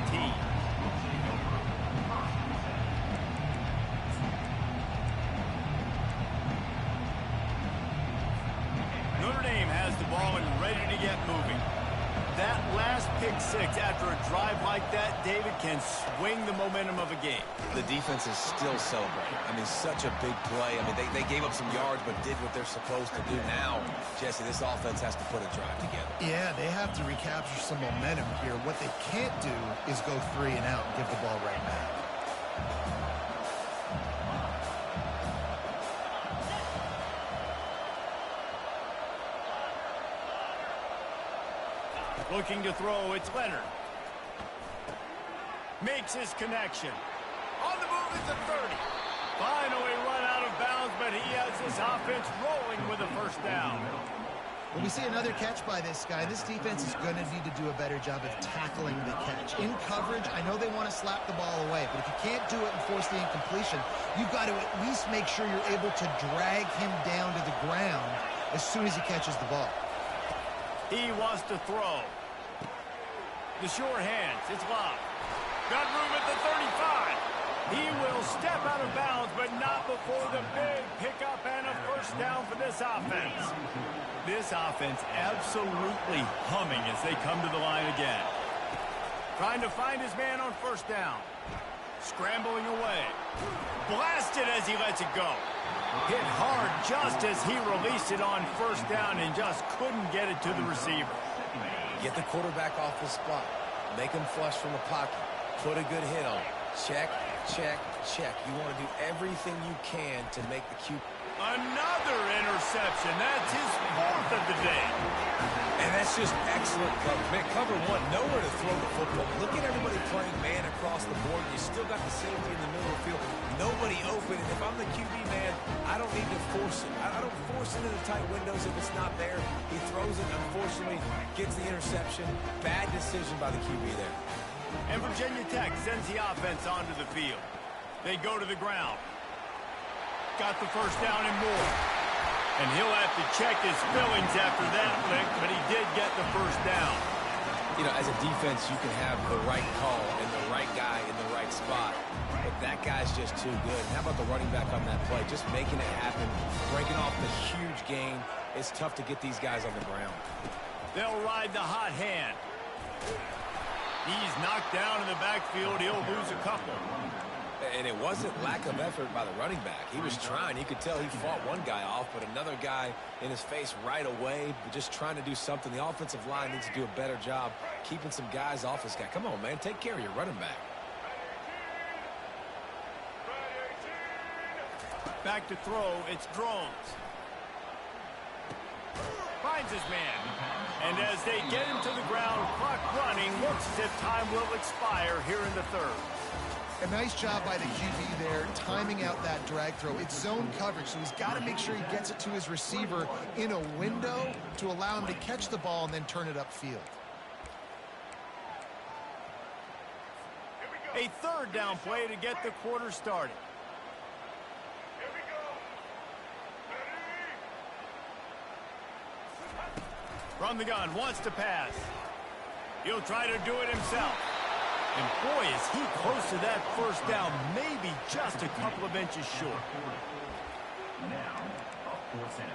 Notre Dame has the ball and ready to get moving. That last pick six after a drive like that, David, can swing the momentum of a game. The defense is still celebrating. I mean, such a big play. I mean, they gave up some yards but did what they're supposed to do. Now, Jesse, this offense has to put a drive together. Yeah, they have to recapture some momentum here. What they can't do is go 3 and out and give the ball right back. Looking to throw, it's Leonard. Makes his connection. On the move is a 30. Finally run out of bounds, but he has his offense rolling with a first down. When we see another catch by this guy, this defense is going to need to do a better job of tackling the catch. In coverage, I know they want to slap the ball away, but if you can't do it and force the incompletion, you've got to at least make sure you're able to drag him down to the ground as soon as he catches the ball. He wants to throw. The short hands, it's Love. Got room at the 35. He will step out of bounds, but not before the big pickup and a first down for this offense. This offense absolutely humming as they come to the line again. Trying to find his man on first down. Scrambling away. Blasted as he lets it go. Hit hard just as he released it on first down and just couldn't get it to the receiver. Get the quarterback off his spot. Make him flush from the pocket. Put a good hit on him. Check, check, check. You want to do everything you can to make the Another interception. That's his 4th of the day. And that's just excellent coverage. Man, cover one, nowhere to throw the football. Look at everybody playing man across the board. You still got the safety in the middle of the field. Nobody open. And if I'm the QB, man, I don't need to force it. I don't force it into the tight windows if it's not there. He throws it, unfortunately, gets the interception. Bad decision by the QB there. And Virginia Tech sends the offense onto the field. They go to the ground. Got the first down and more. And he'll have to check his feelings after that lick, but he did get the first down. You know, as a defense, you can have the right call and the right guy in the right spot. But that guy's just too good. And how about the running back on that play? Just making it happen, breaking off the huge gain. It's tough to get these guys on the ground. They'll ride the hot hand. He's knocked down in the backfield. He'll lose a couple. And it wasn't lack of effort by the running back. He was trying. You could tell he fought one guy off, but another guy in his face right away, just trying to do something. The offensive line needs to do a better job keeping some guys off this guy. Come on, man. Take care of your running back. Back to throw. It's Drones. Finds his man. And as they get him to the ground, clock running, looks as if time will expire here in the 3rd. A nice job by the QB there, timing out that drag throw. It's zone coverage, so he's got to make sure he gets it to his receiver in a window to allow him to catch the ball and then turn it upfield. A 3rd down play to get the quarter started. From the gun, wants to pass. He'll try to do it himself. And boy, is he close to that first down, maybe just a couple of inches short. Now, a 4th down.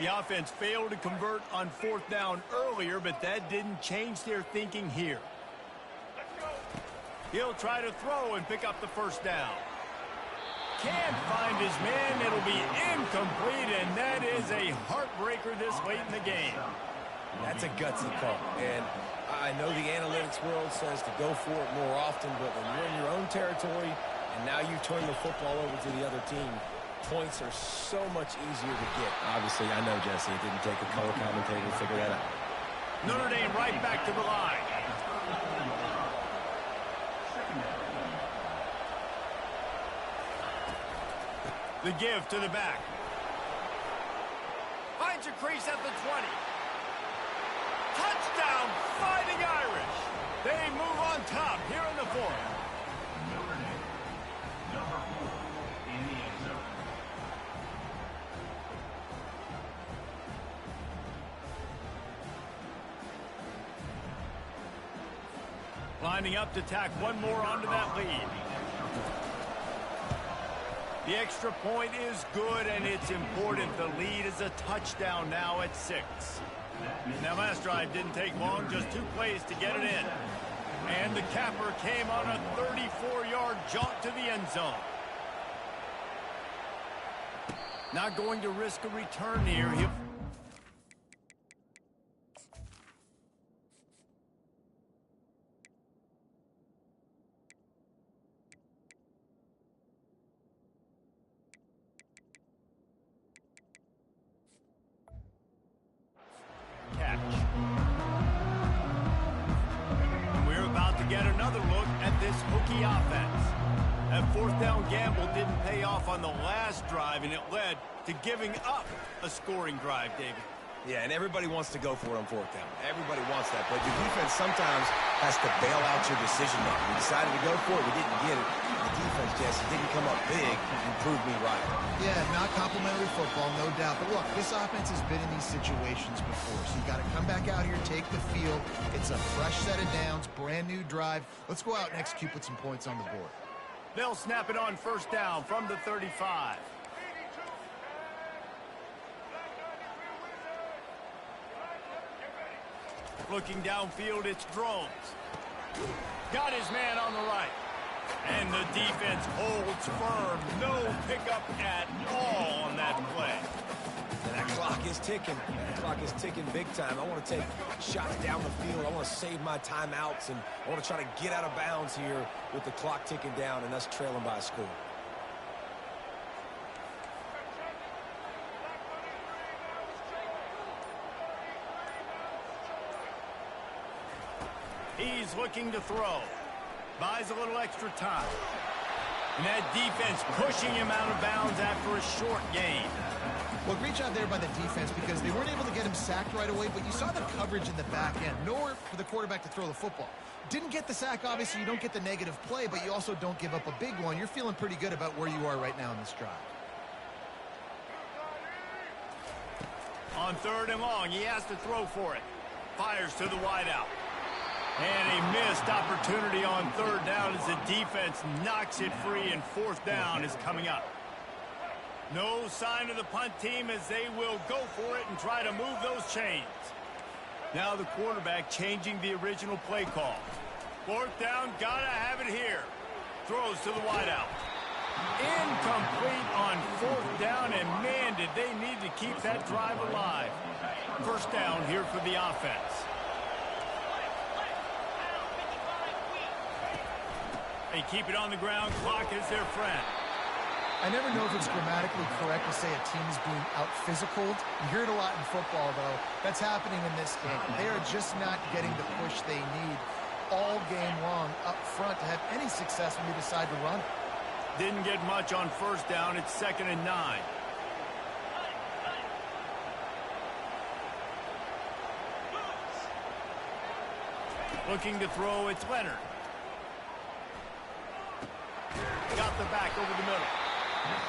The offense failed to convert on 4th down earlier, but that didn't change their thinking here. He'll try to throw and pick up the first down. Can't find his man. It'll be incomplete, and that is a heartbreaker this late in the game. That's a gutsy call. And I know the analytics world says to go for it more often, but when you're in your own territory and now you turn the football over to the other team, points are so much easier to get. Obviously, I know, Jesse, it didn't take a color commentator to figure that out. Notre Dame right back to the line. The give to the back. Finds a crease at the 20. Touchdown, Fighting Irish. They move on top here in the 4th. Notre Dame, number 4 in the end zone. Lining up to tack one more onto that lead. The extra point is good, and it's important. The lead is a touchdown now at 6. Now, last drive didn't take long, just 2 plays to get it in. And the capper came on a 34-yard jaunt to the end zone. Not going to risk a return here. He'll... catch. And we're about to get another look at this hooky offense. That 4th down gamble didn't pay off on the last drive, and it led to giving up a scoring drive, David. Yeah, and everybody wants to go for it on 4th down. Everybody wants that, but your defense sometimes has to bail out your decision making. We decided to go for it, we didn't get it. The defense, Jesse, didn't come up big and prove me right. Yeah, not complimentary football, no doubt. But look, this offense has been in these situations before, so you got to come back out here, take the field. It's a fresh set of downs, brand new drive. Let's go out and execute with some points on the board. They'll snap it on 1st down from the 35. Looking downfield, it's Drones. Got his man on the right. And the defense holds firm. No pickup at all on that play. And that clock is ticking. That clock is ticking big time. I want to take shots down the field. I want to save my timeouts, and I want to try to get out of bounds here with the clock ticking down and us trailing by a score. He's looking to throw. Buys a little extra time. And that defense pushing him out of bounds after a short gain. Well, great job there by the defense because they weren't able to get him sacked right away, but you saw the coverage in the back end. Nowhere for the quarterback to throw the football. Didn't get the sack, obviously. You don't get the negative play, but you also don't give up a big one. You're feeling pretty good about where you are right now in this drive. On 3rd and long, he has to throw for it. Fires to the wideout. And a missed opportunity on 3rd down as the defense knocks it free, and 4th down is coming up. No sign of the punt team as they will go for it and try to move those chains. Now the quarterback changing the original play call. 4th down, gotta have it here. Throws to the wideout. Incomplete on 4th down, and man, did they need to keep that drive alive. 1st down here for the offense. They keep it on the ground. Clock is their friend. I never know if it's grammatically correct to say a team is being out-physicaled. You hear it a lot in football, though. That's happening in this game. They are just not getting the push they need all game long up front to have any success when they decide to run. Didn't get much on 1st down. It's 2nd and 9. Looking to throw, it's Leonard. Got the back over the middle.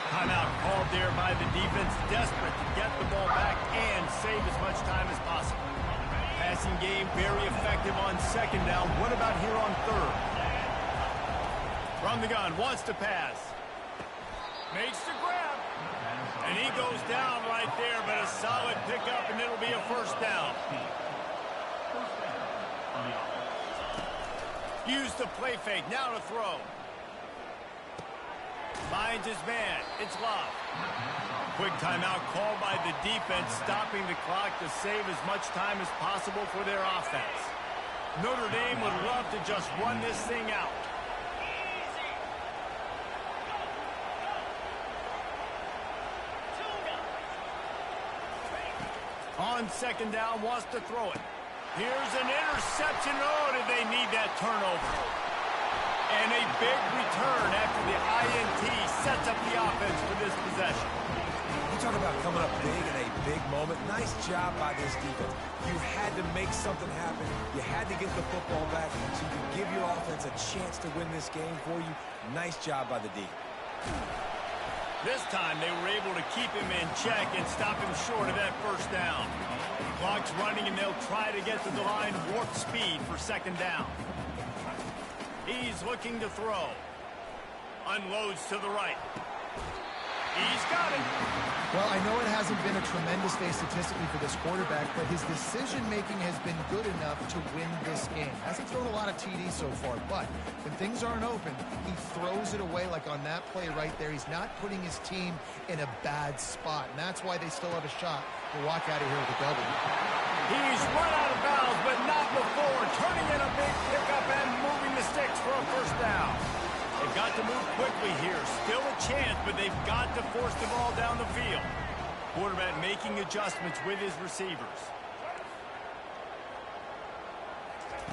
Timeout called there by the defense, desperate to get the ball back and save as much time as possible. Passing game very effective on 2nd down. What about here on 3rd? From the gun, wants to pass. Makes the grab. And he goes down right there, but a solid pickup, and it'll be a 1st down. Use the play fake, now to throw. Finds his man. It's Love. Quick timeout called by the defense, stopping the clock to save as much time as possible for their offense. Notre Dame would love to just run this thing out. On 2nd down, wants to throw it. Here's an interception. Oh, did they need that turnover? And a big return after the INT sets up the offense for this possession. You talk about coming up big in a big moment. Nice job by this defense. You had to make something happen. You had to get the football back so you could give your offense a chance to win this game for you. Nice job by the D. This time they were able to keep him in check and stop him short of that 1st down. Clock's running, and they'll try to get to the line warp speed for 2nd down. He's looking to throw. Unloads to the right. He's got it. Well, I know it hasn't been a tremendous day statistically for this quarterback, but his decision-making has been good enough to win this game. Hasn't thrown a lot of TDs so far, but when things aren't open, he throws it away like on that play right there. He's not putting his team in a bad spot, and that's why they still have a shot to walk out of here with a W. He's run out of bounds, but not before. Turning in a big pickup and moving the sticks for a 1st down. They've got to move quickly here. Still a chance, but they've got to force the ball down the field. Quarterback making adjustments with his receivers.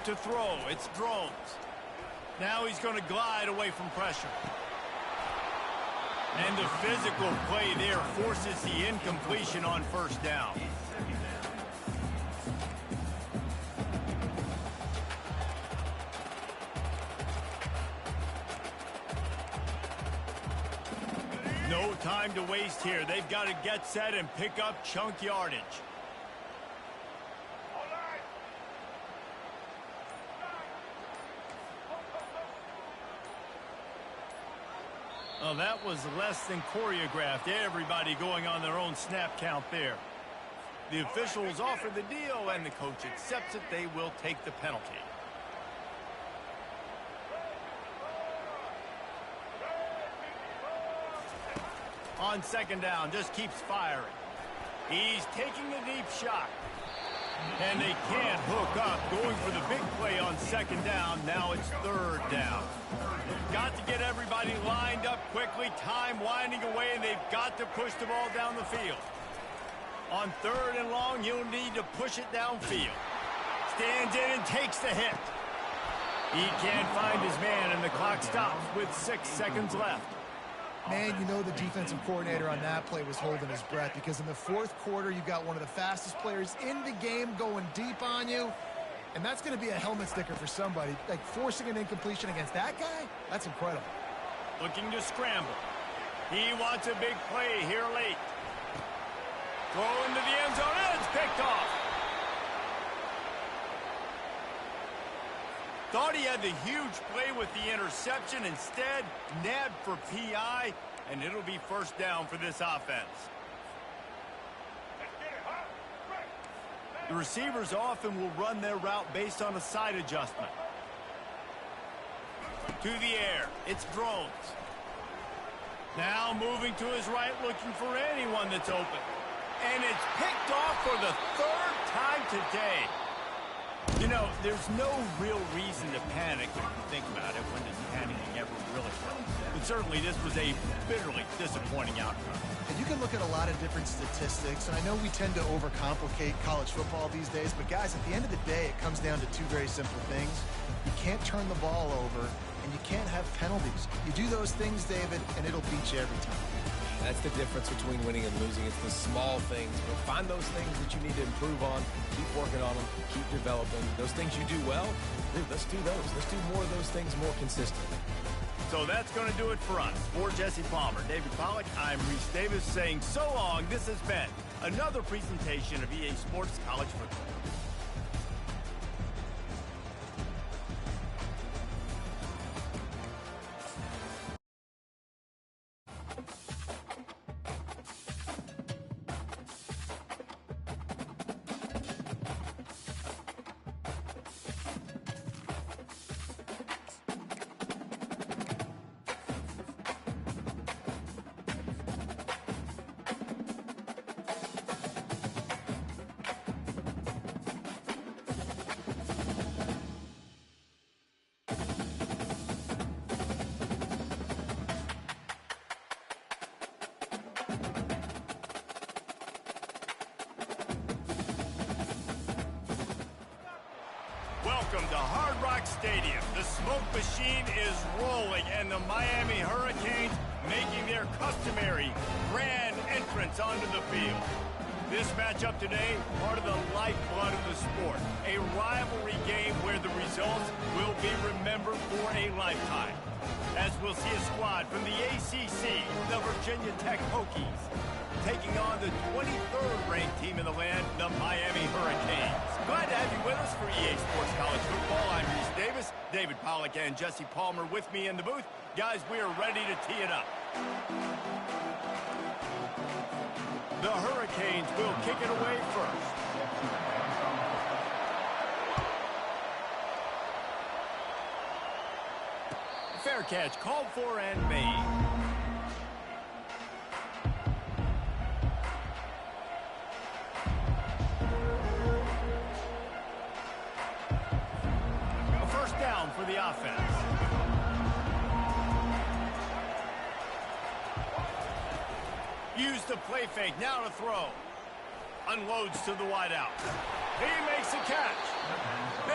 To throw, it's Drones. Now he's going to glide away from pressure. And the physical play there forces the incompletion on 1st down. No time to waste here. They've got to get set and pick up chunk yardage. Well, that was less than choreographed. Everybody going on their own snap count there. The officials offer the deal, and the coach accepts it. They will take the penalty. On 2nd down, just keeps firing. He's taking a deep shot. And they can't hook up. Going for the big play on 2nd down. Now it's 3rd down. Got to get everybody lined up quickly. Time winding away, and they've got to push the ball down the field. On 3rd and long, you'll need to push it downfield. Stands in and takes the hit. He can't find his man, and the clock stops with 6 seconds left. Man, you know the defensive coordinator on that play was holding his breath, because in the fourth quarter, you got one of the fastest players in the game going deep on you, and that's going to be a helmet sticker for somebody. Like, forcing an incompletion against that guy, that's incredible. Looking to scramble. He wants a big play here late. Throw into the end zone, and it's picked off. Thought he had the huge play with the interception. Instead, nabbed for PI, and it'll be first down for this offense. The receivers often will run their route based on a side adjustment. To the air, it's thrown. Now moving to his right, looking for anyone that's open. And it's picked off for the 3rd time today. You know, there's no real reason to panic when you think about it. When does panicking ever really work? But certainly this was a bitterly disappointing outcome. And you can look at a lot of different statistics, and I know we tend to overcomplicate college football these days, but guys, at the end of the day, it comes down to 2 very simple things. You can't turn the ball over, and you can't have penalties. You do those things, David, and it'll beat you every time. That's the difference between winning and losing. It's the small things. Find those things that you need to improve on. Keep working on them. Keep developing. Those things you do well, dude, let's do those. Let's do more of those things more consistently. So that's going to do it for us. For Jesse Palmer, David Pollack, I'm Reese Davis saying so long. This has been another presentation of EA Sports College Football. Welcome to Hard Rock Stadium. The smoke machine is rolling, and the Miami Hurricanes making their customary grand entrance onto the field. This matchup today, part of the lifeblood of the sport. A rivalry game where the results will be remembered for a lifetime. As we'll see a squad from the ACC, the Virginia Tech Hokies, taking on the 23rd ranked team in the land, the Miami Hurricanes. Glad to have you with us for EA Sports College Football. I'm Reese Davis, David Pollack and Jesse Palmer with me in the booth. Guys, we are ready to tee it up. The Hurricanes will kick it away first. Fair catch called for and made. Down for the offense. Use the play fake, now to throw. Unloads to the wideout. He makes a catch.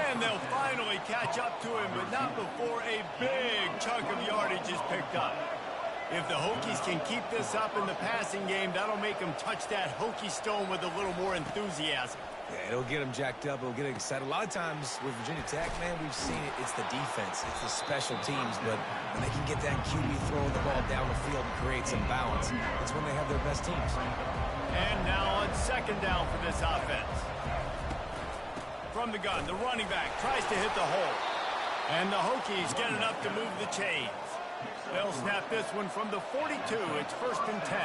And they'll finally catch up to him, but not before a big chunk of yardage is picked up. If the Hokies can keep this up in the passing game, that'll make them touch that Hokie stone with a little more enthusiasm. Yeah, it'll get them jacked up. It'll get them excited. A lot of times with Virginia Tech, man, we've seen it. It's the defense. It's the special teams. But when they can get that QB throwing the ball down the field and create some balance, it's when they have their best teams. And now on second down for this offense. From the gun, the running back tries to hit the hole. And the Hokies get enough to move the chains. They'll snap this one from the 42. It's 1st and 10.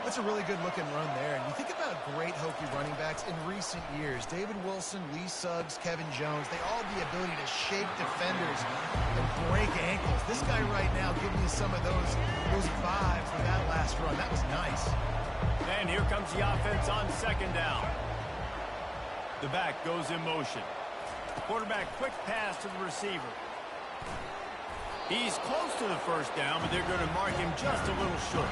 That's a really good-looking run there. And you think about great Hokie running backs in recent years. David Wilson, Lee Suggs, Kevin Jones, they all have the ability to shake defenders and break ankles. This guy right now giving you some of those vibes with that last run. That was nice. And here comes the offense on second down. The back goes in motion. Quarterback quick pass to the receiver. He's close to the first down, but they're going to mark him just a little short.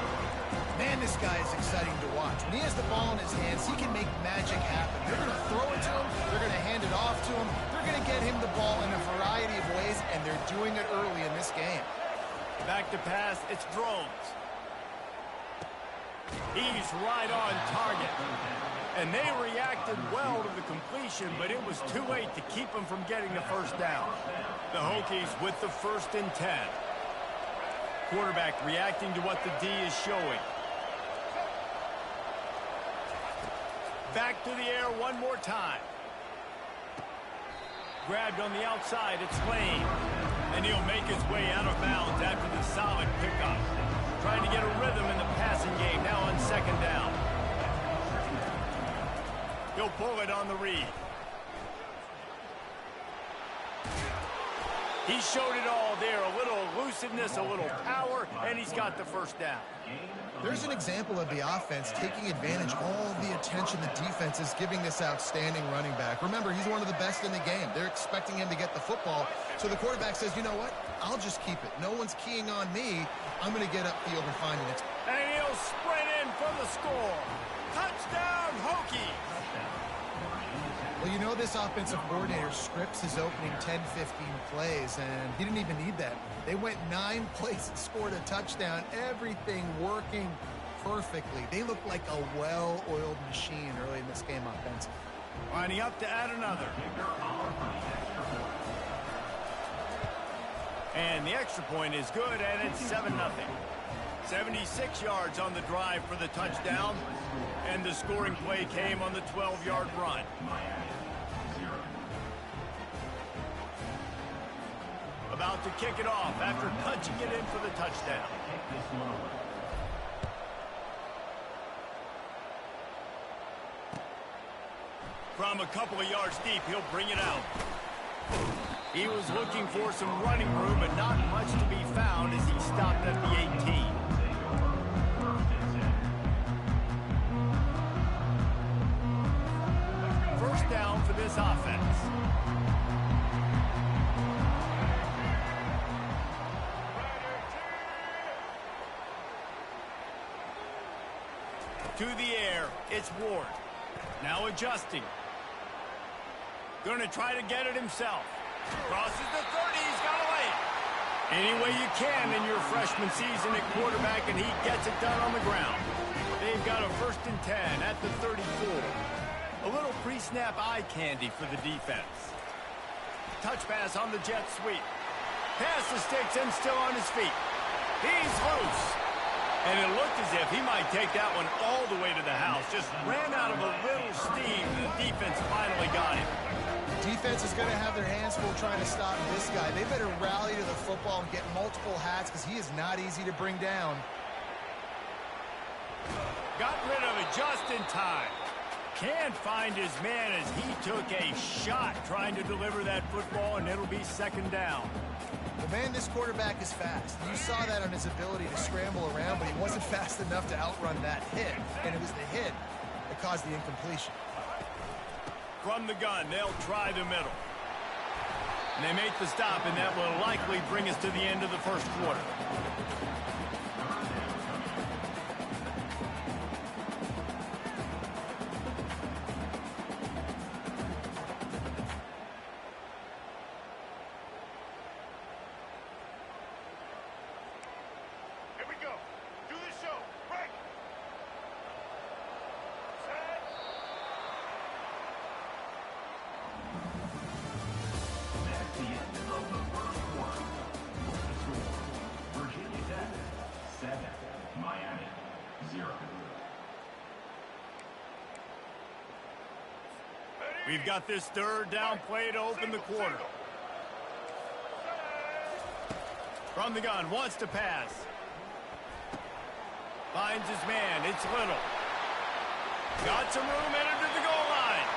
Man, this guy is exciting to watch. When he has the ball in his hands, he can make magic happen. They're going to throw it to him. They're going to hand it off to him. They're going to get him the ball in a variety of ways, and they're doing it early in this game. Back to pass, it's Drones. He's right on target. And they reacted well to the completion, but it was too late to keep him from getting the first down. The Hokies with the 1st and 10. Quarterback reacting to what the D is showing. Back to the air one more time. Grabbed on the outside, it's Lane. And he'll make his way out of bounds after the solid pickup. Trying to get a rhythm in the passing game, now on 2nd down. He'll pull it on the read. He showed it all there, a little elusiveness, a little power, and he's got the first down. There's an example of the offense taking advantage of all the attention the defense is giving this outstanding running back. Remember, he's one of the best in the game. They're expecting him to get the football. So the quarterback says, you know what? I'll just keep it. No one's keying on me. I'm going to get upfield and find it. And he'll sprint in for the score. Touchdown, Hokies! Well, you know this offensive coordinator scripts his opening 10, 15 plays, and he didn't even need that. They went 9 plays and scored a touchdown. Everything working perfectly. They look like a well-oiled machine early in this game offensively. Lining up to add another. And the extra point is good, and it's 7-0. 76 yards on the drive for the touchdown, and the scoring play came on the 12-yard run. About to kick it off after punching it in for the touchdown. From a couple of yards deep, he'll bring it out. He was looking for some running room, but not much to be found as he stopped at the 18. First down for this offense. To the air, it's Ward. Now adjusting. Gonna try to get it himself. Crosses the 30, he's got away. Any way you can in your freshman season at quarterback, and he gets it done on the ground. They've got a 1st and 10 at the 34. A little pre-snap eye candy for the defense. Touch pass on the jet sweep. Pass the sticks and still on his feet. He's loose. And it looked as if he might take that one all the way to the house. Just ran out of a little steam. The defense finally got him. Defense is going to have their hands full trying to stop this guy. They better rally to the football and get multiple hats because he is not easy to bring down. Got rid of it just in time. Can't find his man as he took a shot trying to deliver that football, and it'll be 2nd down. Well, man, this quarterback is fast. You saw that on his ability to scramble around, but he wasn't fast enough to outrun that hit, and it was the hit that caused the incompletion. From the gun, they'll try the middle. And they make the stop, and that will likely bring us to the end of the first quarter. Here we go. Do the show. Break. Set. That's the end of the first quarter. With the score, Virginia Tech 7, Miami 0. We've got this 3rd down play to open the quarter. From the gun, wants to pass. Finds his man, it's Little. Got some room, entered to the goal line.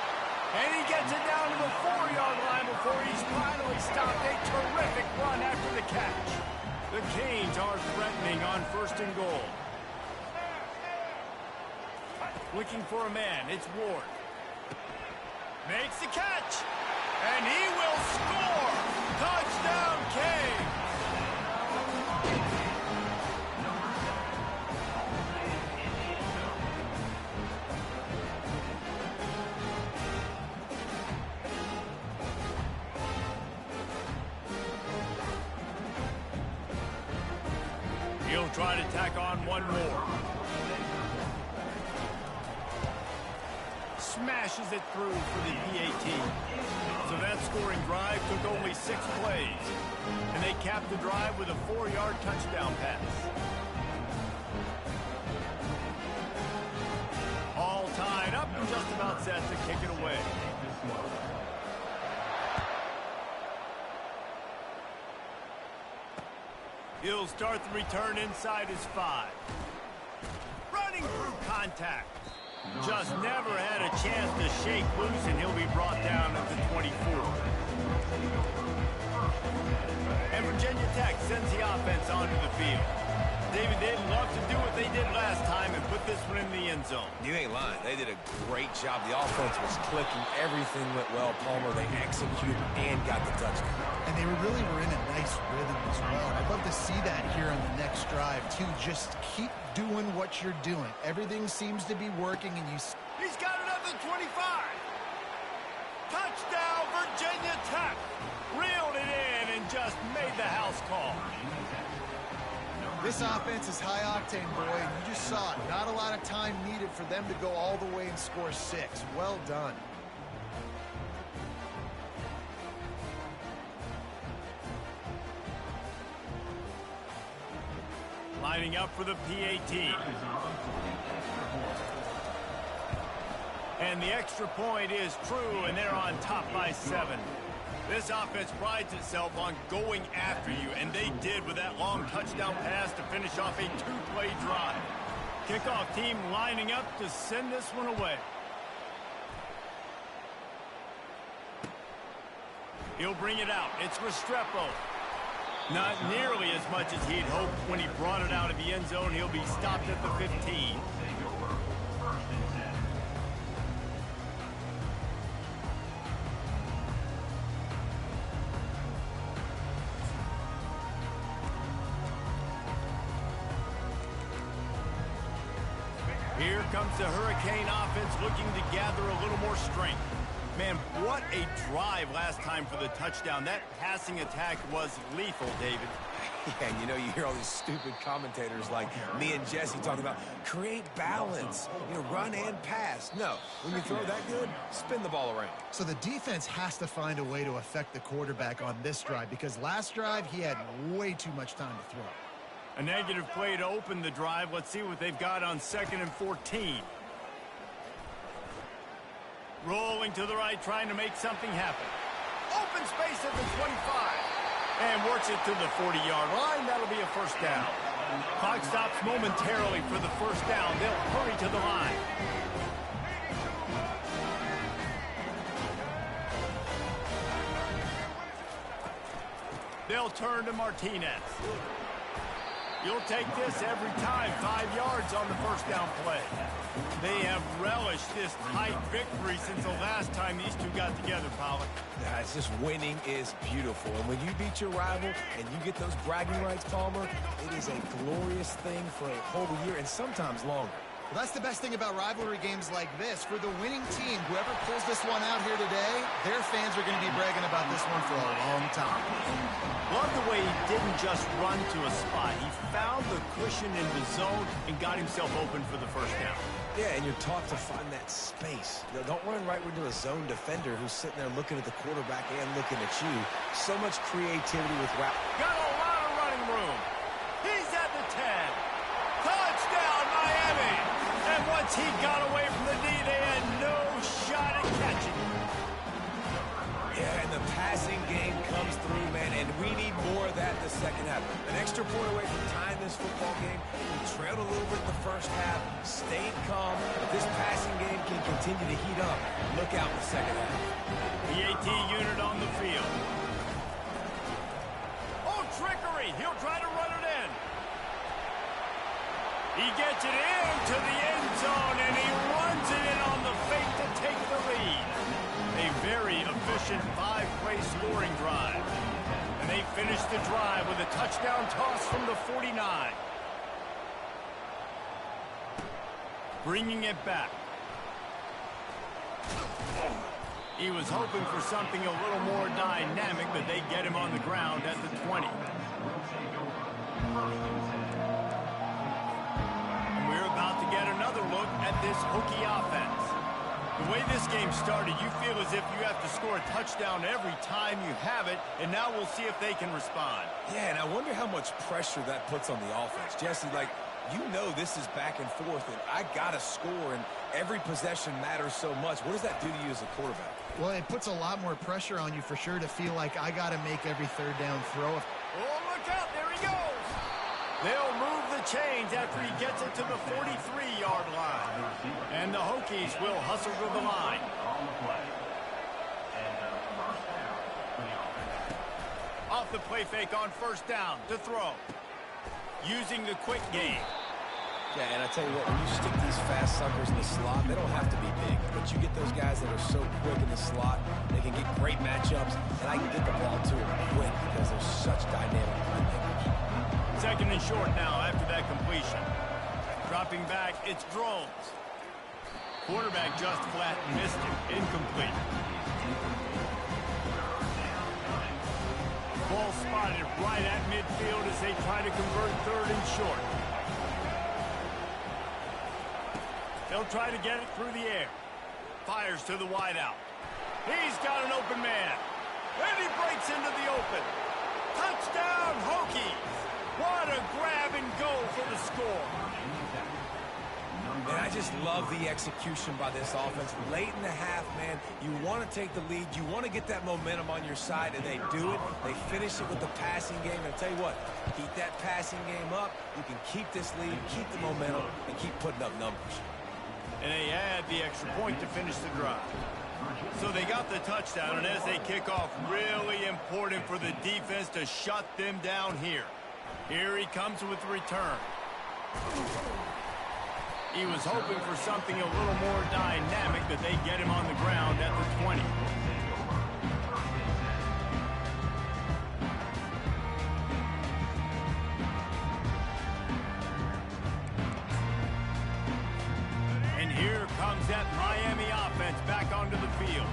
And he gets it down to the 4-yard line before he's finally stopped. A terrific run after the catch. The Canes are threatening on 1st and goal. Looking for a man, it's Ward. Makes the catch. And he will score. Touchdown, Canes. try to tack on one more. Smashes it through for the PAT. So that scoring drive took only 6 plays. And they capped the drive with a 4-yard touchdown pass. All tied up and just about set to kick it away. He'll start the return inside his 5. Running through contact. Just never had a chance to shake loose, and he'll be brought down at the 24. And Virginia Tech sends the offense onto the field. David, they'd love to do what they did last time and put this one in the end zone. You ain't lying. They did a great job. The offense was clicking. Everything went well. Palmer, they executed and got the touchdown. And they really were in a nice rhythm as well. I'd love to see that here on the next drive, too. Just keep doing what you're doing. Everything seems to be working, and you... He's got another 25. Touchdown, Virginia Tech. Reeled it in and just made the house call. This offense is high-octane, boy, and you just saw it. Not a lot of time needed for them to go all the way and score 6. Well done. Lining up for the PAT. And the extra point is true, and they're on top by 7. This offense prides itself on going after you, and they did with that long touchdown pass to finish off a 2-play drive. Kickoff team lining up to send this one away. He'll bring it out. It's Restrepo. Not nearly as much as he'd hoped when he brought it out of the end zone. He'll be stopped at the 15. Here comes the Hurricane offense looking to gather a little more strength. Man, what a drive last time for the touchdown. That passing attack was lethal, David. Yeah, and you know, you hear all these stupid commentators like me and Jesse talking about create balance, run and pass. No, when you throw that good, spin the ball around. So the defense has to find a way to affect the quarterback on this drive, because last drive he had way too much time to throw. A negative play to open the drive. Let's see what they've got on 2nd and 14. Rolling to the right, trying to make something happen. Open space at the 25. And works it to the 40-yard line. That'll be a first down. Clock stops momentarily for the first down. They'll hurry to the line. They'll turn to Martinez. You'll take this every time. 5 yards on the first down play. They have relished this tight victory since the last time these two got together, Pollard. Yeah, it's just winning is beautiful. And when you beat your rival and you get those bragging rights, Palmer, it is a glorious thing for a whole year and sometimes longer. Well, that's the best thing about rivalry games like this. For the winning team, whoever pulls this one out here today, their fans are going to be bragging about this one for a long time. Love the way he didn't just run to a spot. He found the cushion in the zone and got himself open for the first down. Yeah, and you're taught to find that space. Don't run right into a zone defender who's sitting there looking at the quarterback and looking at you. So much creativity with route. Got a lot of running room. He's at the 10. Touchdown, Miami. And once he got away from the D, they had no shot at catching him. Yeah, and the passing game comes through, man, and we need more of that in the second half. An extra point away from tying this football game. We trailed a little bit in the first half, stayed calm. If this passing game can continue to heat up, look out in the second half. The AT unit on the field. Oh, trickery. He'll try to run it in. He gets it into the end zone, and he runs it in on the fake to take the lead. A very efficient 5-play scoring drive. And they finish the drive with a touchdown toss from the 49. Bringing it back. He was hoping for something a little more dynamic, but they get him on the ground at the 20. another look at this Hokie offense. The way this game started, you feel as if you have to score a touchdown every time you have it, and now we'll see if they can respond. Yeah, and I wonder how much pressure that puts on the offense. Jesse, like, you know this is back and forth, and I got to score, and every possession matters so much. What does that do to you as a quarterback? Well, it puts a lot more pressure on you for sure to feel like I got to make every third down throw. Oh, look out. There he goes. They'll move the chains after he gets it to the 43-yard line. And the Hokies will hustle to the line. Off the play fake on first down to throw. Using the quick game. Yeah, and I tell you what, when you stick these fast suckers in the slot, they don't have to be big, but you get those guys that are so quick in the slot, they can get great matchups, and I can get the ball to them quick because they're such dynamic playmakers. Second and short now after that completion. Dropping back, it's Drones. Quarterback just flat missed it. Incomplete. Ball spotted right at midfield as they try to convert third and short. They'll try to get it through the air. Fires to the wideout. He's got an open man. And he breaks into the open. Touchdown, Hokies! What a grab and go for the score. And I just love the execution by this offense. Late in the half, man, you want to take the lead. You want to get that momentum on your side, and they do it. They finish it with the passing game. And I'll tell you what, keep that passing game up. You can keep this lead, keep the momentum, and keep putting up numbers. And they add the extra point to finish the drive. So they got the touchdown, and as they kick off, really important for the defense to shut them down here. Here he comes with the return. He was hoping for something a little more dynamic, but they get him on the ground at the 20. And here comes that Miami offense back onto the field.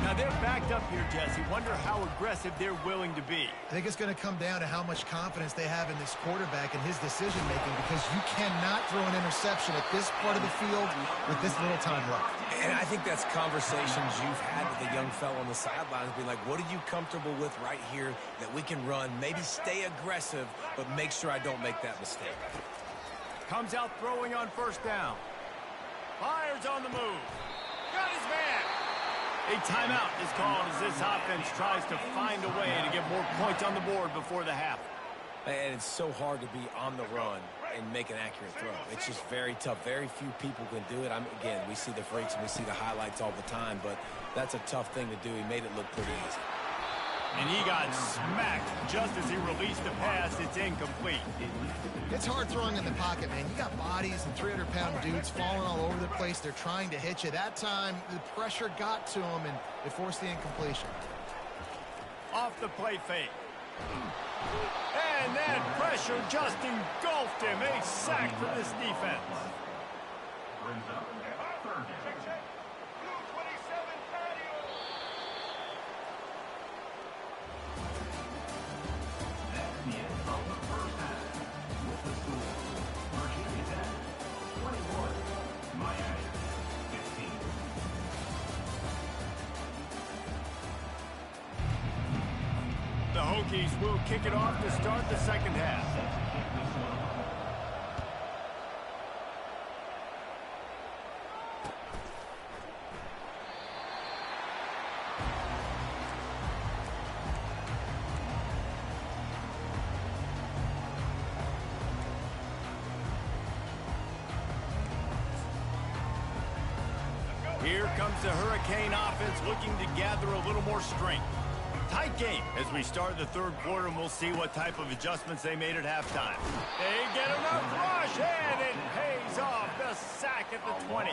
Now they're backed up here, Jesse. Wonder how aggressive they're willing to be. I think it's going to come down to how much confidence they have in this quarterback and his decision-making, because you cannot throw an interception at this part of the field with this little time left. And I think that's conversations you've had with the young fellow on the sidelines, being like, what are you comfortable with right here that we can run? Maybe stay aggressive, but make sure I don't make that mistake. Comes out throwing on first down. Fires on the move. Got his man. A timeout is called as this offense tries to find a way to get more points on the board before the half. And it's so hard to be on the run and make an accurate throw. It's just very tough. Very few people can do it. Again, we see the freaks and we see the highlights all the time, but that's a tough thing to do. He made it look pretty easy. And he got smacked just as he released the pass. It's incomplete. It's hard throwing in the pocket, man. You got bodies and 300-pound dudes falling all over the place. They're trying to hit you. That time, the pressure got to him, and it forced the incompletion. Off the play fake. And that pressure just engulfed him. A sack for this defense. Brings up third down. That's the end of the first half. With the score, Virginia Tech 21, Miami 15. The Hokies will kick it off to start the second half. Here comes the Hurricane offense looking to gather a little more strength. Tight game as we start the third quarter, and we'll see what type of adjustments they made at halftime. They get enough rush, and it pays off. The sack at the 20.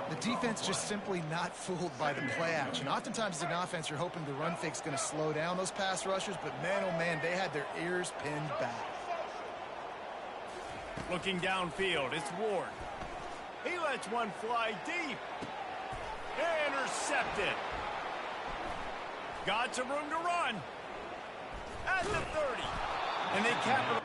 The defense just simply not fooled by the play action. Oftentimes as an offense, you're hoping the run fake's going to slow down those pass rushers, but man, oh man, they had their ears pinned back. Looking downfield, it's Ward. He lets one fly deep. Intercepted. Got some room to run. At the 30. And they capitalize.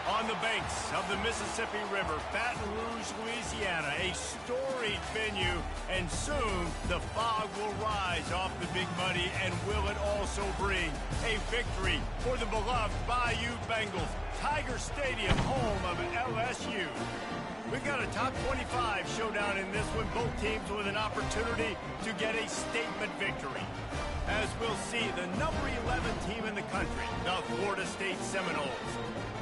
On the banks of the Mississippi River, Baton Rouge, Louisiana, a storied venue, and soon the fog will rise off the Big Muddy, and will it also bring a victory for the beloved Bayou Bengals. Tiger Stadium, home of LSU. We've got a top 25 showdown in this one, both teams with an opportunity to get a statement victory. As we'll see, the number 11 team in the country, the Florida State Seminoles,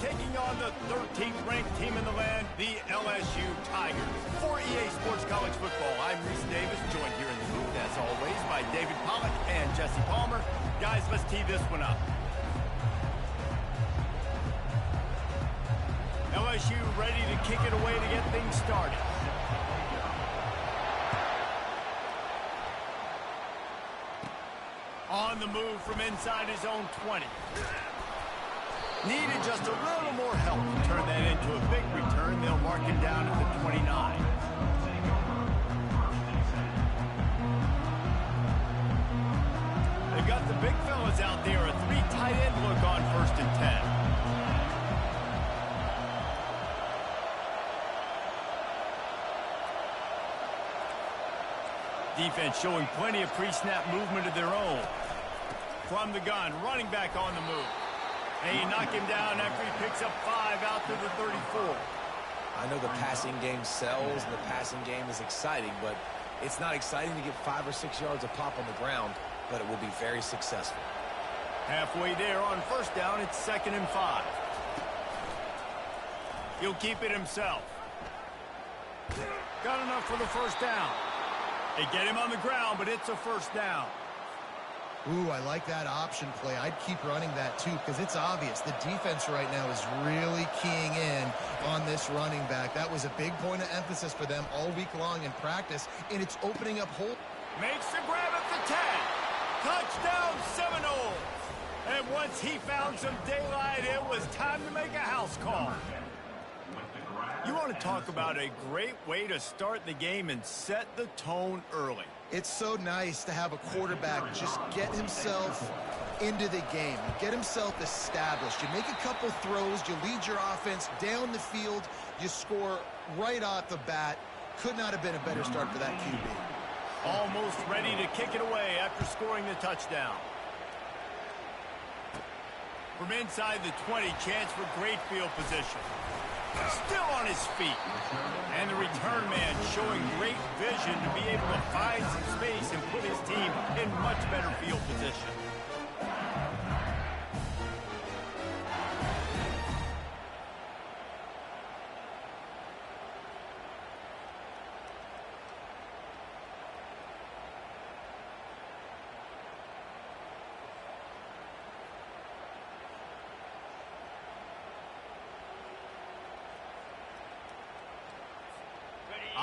taking on the 13th ranked team in the land, the LSU Tigers. For EA Sports College Football, I'm Reese Davis, joined here in the booth, as always, by David Pollack and Jesse Palmer. Guys, let's tee this one up. LSU ready to kick it away to get things started. On the move from inside his own 20. Needed just a little more help to turn that into a big return. They'll mark him down at the 29. They've got the big fellas out there. A 3 tight end look on 1st and 10. Defense showing plenty of pre-snap movement of their own. From the gun, running back on the move. And you knock him down after he picks up 5 out to the 34. I know the passing game sells and the passing game is exciting, but it's not exciting to get 5 or 6 yards of pop on the ground, but it will be very successful. Halfway there on 1st down, it's 2nd and 5. He'll keep it himself. Got enough for the 1st down. They get him on the ground, but it's a 1st down. Ooh, I like that option play. I'd keep running that too, because it's obvious the defense right now is really keying in on this running back. That was a big point of emphasis for them all week long in practice, and it's opening up holes. Makes the grab at the 10. Touchdown Seminoles. And once he found some daylight, it was time to make a house call. You want to talk about a great way to start the game and set the tone early. It's so nice to have a quarterback just get himself into the game, get himself established. You make a couple throws, you lead your offense down the field, you score right off the bat. Could not have been a better start for that QB. Almost ready to kick it away after scoring the touchdown. From inside the 20, chance for great field position. Still on his feet. And the return man showing great vision to be able to find some space and put his team in much better field position.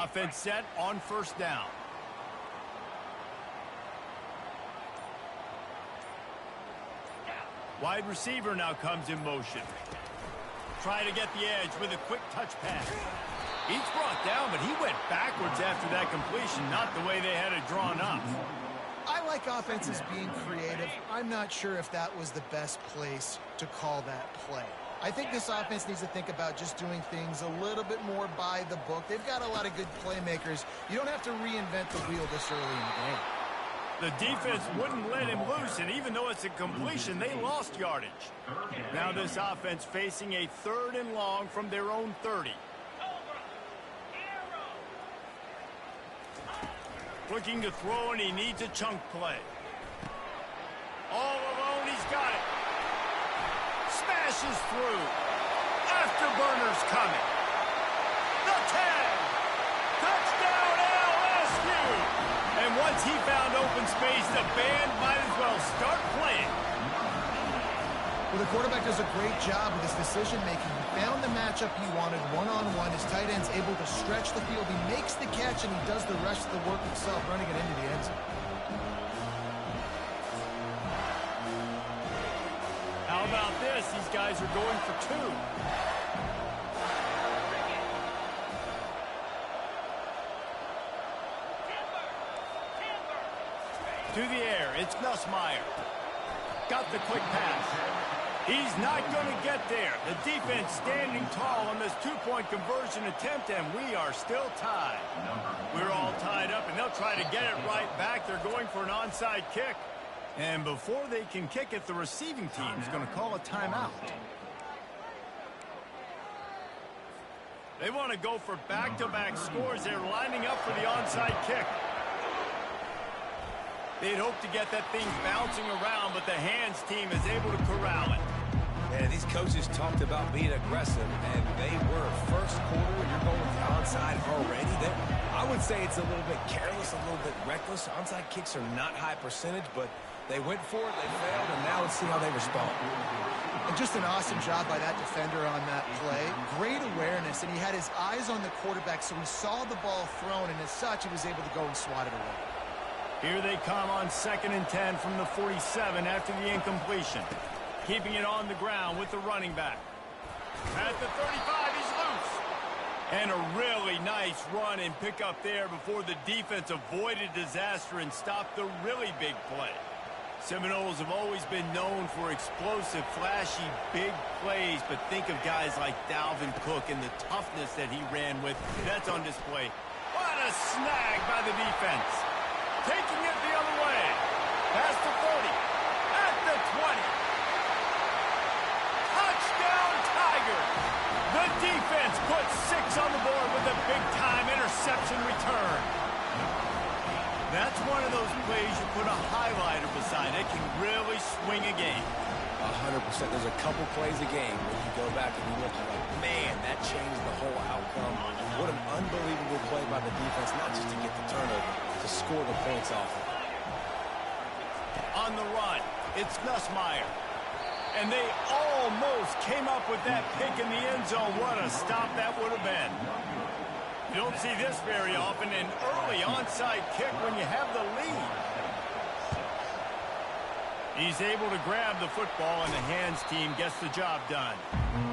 Offense set on 1st down. Wide receiver now comes in motion. Try to get the edge with a quick touch pass. He's brought down, but he went backwards after that completion, not the way they had it drawn up. I like offenses being creative. I'm not sure if that was the best place to call that play. I think this offense needs to think about just doing things a little bit more by the book. They've got a lot of good playmakers. You don't have to reinvent the wheel this early in the game. The defense wouldn't let him loose, and even though it's a completion, they lost yardage. Now this offense facing a 3rd and long from their own 30. Looking to throw, and he needs a chunk play. All alone, he's got it. Smashes through. Afterburners coming. The 10. Touchdown LSU. And once he found open space, the band might as well start playing. Well, the quarterback does a great job with his decision-making. He found the matchup he wanted one-on-one. His tight end's able to stretch the field. He makes the catch, and he does the rest of the work himself, running it into the end zone. How about this? These guys are going for 2. To the air, it's Nussmeier. Got the quick pass. He's not going to get there. The defense standing tall on this two-point conversion attempt, and we are still tied. We're all tied up, and they'll try to get it right back. They're going for an onside kick. And before they can kick it, the receiving team is going to call a timeout. They want to go for back-to-back scores. They're lining up for the onside kick. They'd hope to get that thing bouncing around, but the hands team is able to corral it. And these coaches talked about being aggressive, and they were. First quarter, you're going with the onside already. I would say it's a little bit careless, a little bit reckless. Onside kicks are not high percentage, but they went for it, they failed, and now let's see how they respond. And just an awesome job by that defender on that play. Great awareness, and he had his eyes on the quarterback, so he saw the ball thrown, and as such, he was able to go and swat it away. Here they come on 2nd and 10 from the 47 after the incompletion. Keeping it on the ground with the running back. At the 35, he's loose. And a really nice run and pick up there before the defense avoided disaster and stopped the really big play. Seminoles have always been known for explosive, flashy, big plays, but think of guys like Dalvin Cook and the toughness that he ran with. That's on display. What a snag by the defense. Taking it the other way. Past the 40. At the 20. Touchdown, Tiger. The defense puts 6 on the board with a big-time interception return. That's one of those plays you put a highlighter beside. It can really swing a game. 100%. There's a couple plays a game where you go back and you look and like, man, that changed the whole outcome. What an unbelievable play by the defense, not just to get the turnover, to score the points off of. On the run, it's Nussmeier. And they almost came up with that pick in the end zone. What a stop that would have been. You don't see this very often, an early onside kick when you have the lead. He's able to grab the football, and the hands team gets the job done.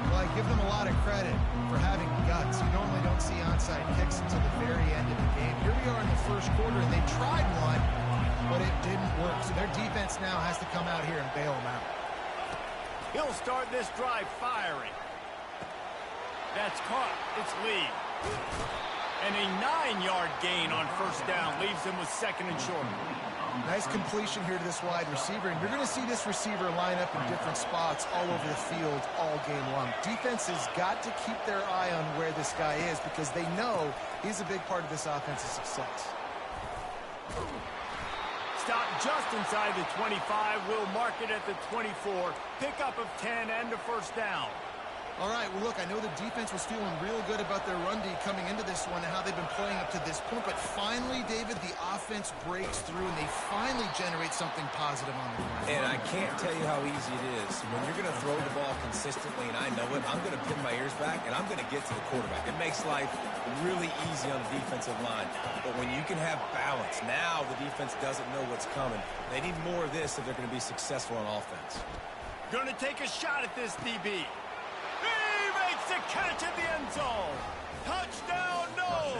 Well, I give them a lot of credit for having guts. You normally don't see onside kicks until the very end of the game. Here we are in the first quarter, and they tried one, but it didn't work. So their defense now has to come out here and bail them out. He'll start this drive firing. That's caught. It's Lee. And a 9-yard gain on first down leaves him with 2nd and short. Nice completion here to this wide receiver, and you're going to see this receiver line up in different spots all over the field all game long. Defense has got to keep their eye on where this guy is because they know he's a big part of this offense's success. Stop just inside the 25. We'll mark it at the 24. Pickup of 10 and a first down. All right, well, look, I know the defense was feeling real good about their run D coming into this one and how they've been playing up to this point, but finally, David, the offense breaks through and they finally generate something positive on the ground. And I can't tell you how easy it is. When you're going to throw the ball consistently, and I know it, I'm going to pin my ears back, and I'm going to get to the quarterback. It makes life really easy on the defensive line. But when you can have balance, now the defense doesn't know what's coming. They need more of this if they're going to be successful on offense. Going to take a shot at this DB. He makes the catch in the end zone. Touchdown, no.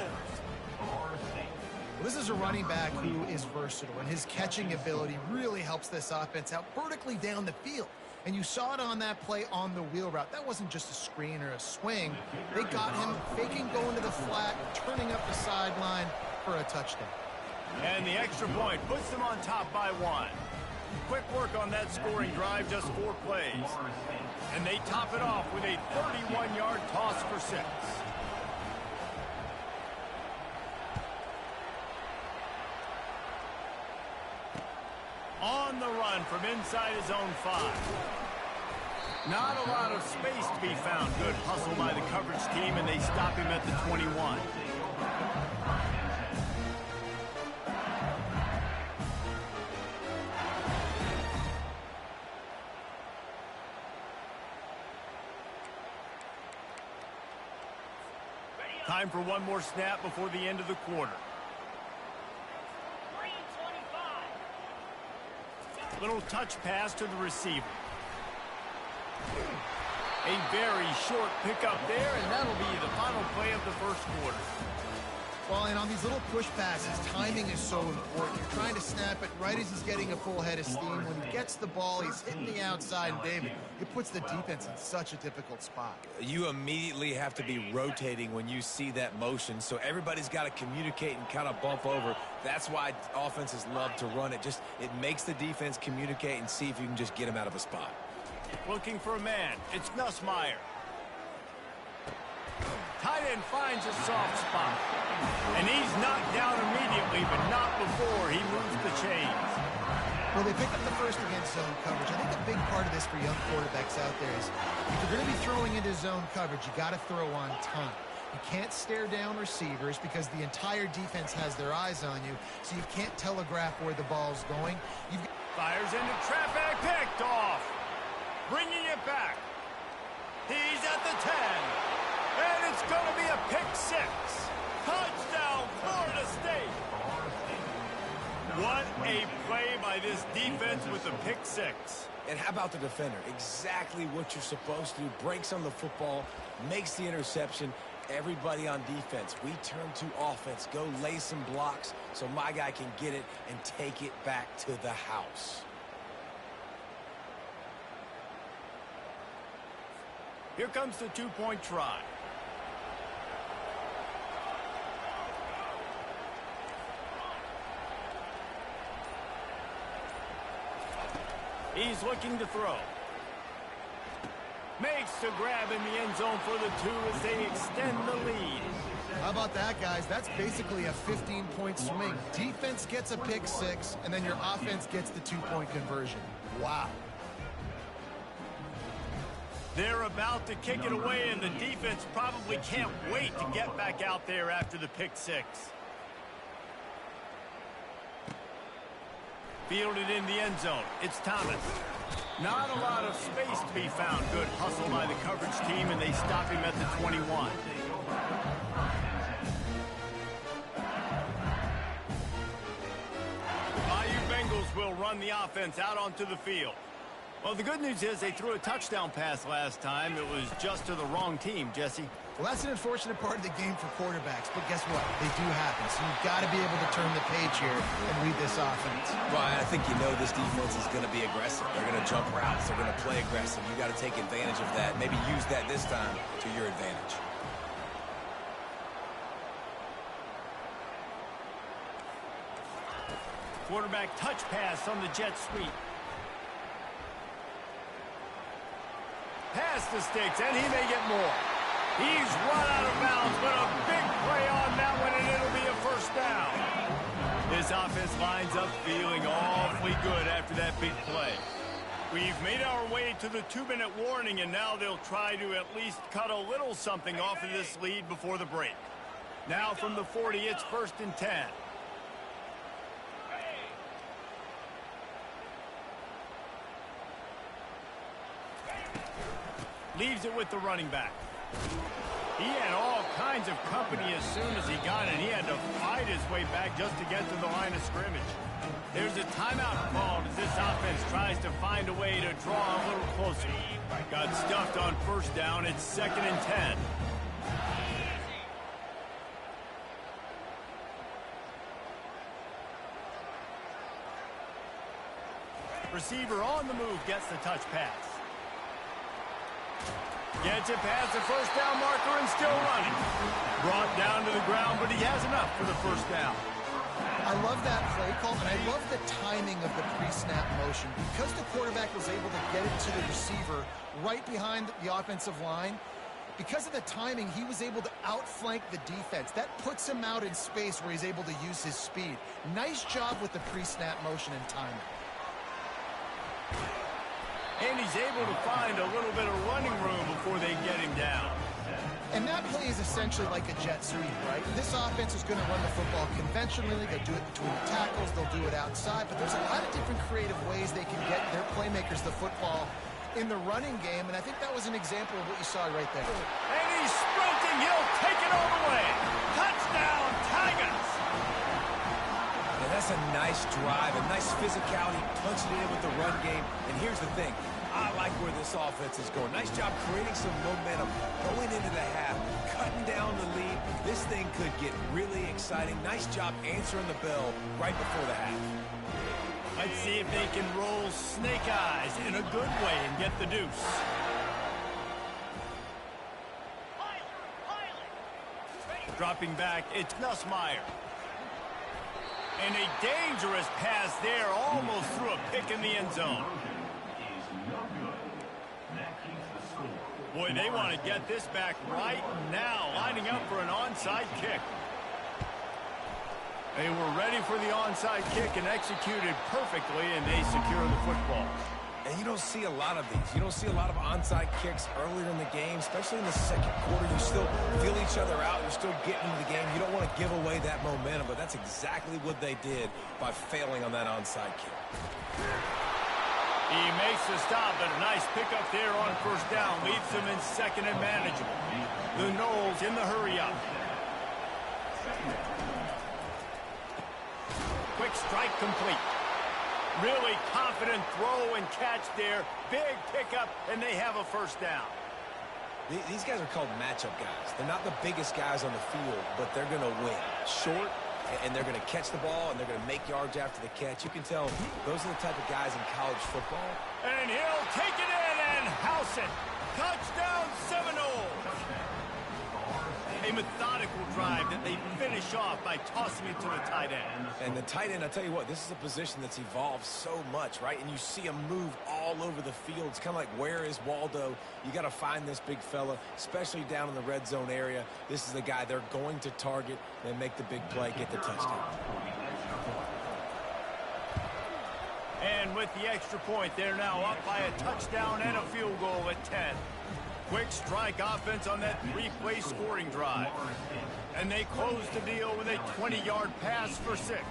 Well, this is a running back who is versatile, and his catching ability really helps this offense out vertically down the field. And you saw it on that play on the wheel route. That wasn't just a screen or a swing. They got him faking going to the flat, turning up the sideline for a touchdown. And the extra point puts them on top by 1. Quick work on that scoring drive, just 4 plays. And they top it off with a 31-yard toss for 6. On the run from inside his own 5. Not a lot of space to be found. Good hustle by the coverage team, and they stop him at the 21. Time for one more snap before the end of the quarter. Little touch pass to the receiver. A very short pickup there, and that'll be the final play of the first quarter. Well, and on these little push passes, timing is so important. You're trying to snap it right as he's getting a full head of steam. When he gets the ball, he's hitting the outside, and David, it puts the defense in such a difficult spot. You immediately have to be rotating when you see that motion, so everybody's got to communicate and kind of bump over. That's why offenses love to run it. It makes the defense communicate and see if you can just get him out of a spot. Looking for a man. It's Nussmeier. Tight end finds a soft spot. And he's knocked down immediately, but not before he moves the chains. Well, they picked up the first against zone coverage. I think a big part of this for young quarterbacks out there is if you're going to be throwing into zone coverage, you got to throw on time. You can't stare down receivers because the entire defense has their eyes on you, so you can't telegraph where the ball's going. Fires into traffic, picked off. Bringing it back. He's at the 10. And it's going to be a pick 6. Touchdown, Florida State. What a play by this defense with the pick 6. And how about the defender? Exactly what you're supposed to do. Breaks on the football, makes the interception. Everybody on defense, we turn to offense. Go lay some blocks so my guy can get it and take it back to the house. Here comes the two-point try. He's looking to throw. Makes the grab in the end zone for the 2 as they extend the lead. How about that, guys? That's basically a 15-point swing. Defense gets a pick 6, and then your offense gets the 2-point conversion. Wow. They're about to kick it away, and the defense probably can't wait to get back out there after the pick 6. Fielded in the end zone. It's Thomas. Not a lot of space to be found. Good hustle by the coverage team, and they stop him at the 21. The Bayou Bengals will run the offense out onto the field. Well, the good news is they threw a touchdown pass last time. It was just to the wrong team, Jesse. Well, that's an unfortunate part of the game for quarterbacks, but guess what? They do happen, so you've got to be able to turn the page here and read this offense. Well, I think you know this defense is going to be aggressive. They're going to jump routes. They're going to play aggressive. You got to take advantage of that. Maybe use that this time to your advantage. Quarterback touch pass on the jet sweep. Pass the sticks, and he may get more. He's run out of bounds, but a big play on that one, and it'll be a first down. This offense lines up feeling awfully good after that big play. We've made our way to the 2-minute warning, and now they'll try to at least cut a little something off of this lead before the break. Now from the 40, it's 1st and 10. Leaves it with the running back. He had all kinds of company as soon as he got it. He had to fight his way back just to get to the line of scrimmage. There's a timeout called as this offense tries to find a way to draw a little closer. Got stuffed on first down. It's 2nd and 10. Receiver on the move gets the touch pass. Gets it past the first down marker and still running. Brought down to the ground, but he has enough for the first down. I love that play call, and I love the timing of the pre-snap motion. Because the quarterback was able to get it to the receiver right behind the offensive line, because of the timing, he was able to outflank the defense. That puts him out in space where he's able to use his speed. Nice job with the pre-snap motion and timing. And he's able to find a little bit of running room before they get him down. And that play is essentially like a jet sweep, right? This offense is going to run the football conventionally. They'll do it between the tackles. They'll do it outside. But there's a lot of different creative ways they can get their playmakers the football in the running game. And I think that was an example of what you saw right there. And he's sprinting. He'll take it all the way. Touchdown, Tigers! And that's a nice drive, a nice physicality, punching it in with the run game. And here's the thing. I like where this offense is going. Nice job creating some momentum, going into the half, cutting down the lead, This thing could get really exciting. Nice job answering the bell right before the half. Let's see if they can roll snake eyes in a good way and get the deuce. Dropping back, it's Nussmeier. And a dangerous pass there, almost threw a pick in the end zone. Boy, they want to get this back right now, lining up for an onside kick. They were ready for the onside kick and executed perfectly, and they secure the football. And you don't see a lot of these. You don't see a lot of onside kicks earlier in the game, especially in the second quarter. You still feel each other out. You're still getting into the game. You don't want to give away that momentum, but that's exactly what they did by failing on that onside kick. He makes the stop, but a nice pickup there on first down. Leaves them in second and manageable. The Knowles in the hurry-up. Quick strike complete. Really confident throw and catch there. Big pickup, and they have a first down. These guys are called matchup guys. They're not the biggest guys on the field, but they're going to win. Short, and they're going to catch the ball, and they're going to make yards after the catch. You can tell those are the type of guys in college football. And he'll take it in and house it. Touchdown Seminoles. A methodical drive that they finish off by tossing it to the tight end. And the tight end, I tell you what, this is a position that's evolved so much, right? And you see him move all over the field. It's kind of like, where is Waldo? You got to find this big fella, especially down in the red zone area. This is the guy they're going to target and make the big play, get the touchdown. And with the extra point, they're now up by a touchdown and a field goal at 10. Quick strike offense on that three-play scoring drive. And they close the deal with a 20-yard pass for 6.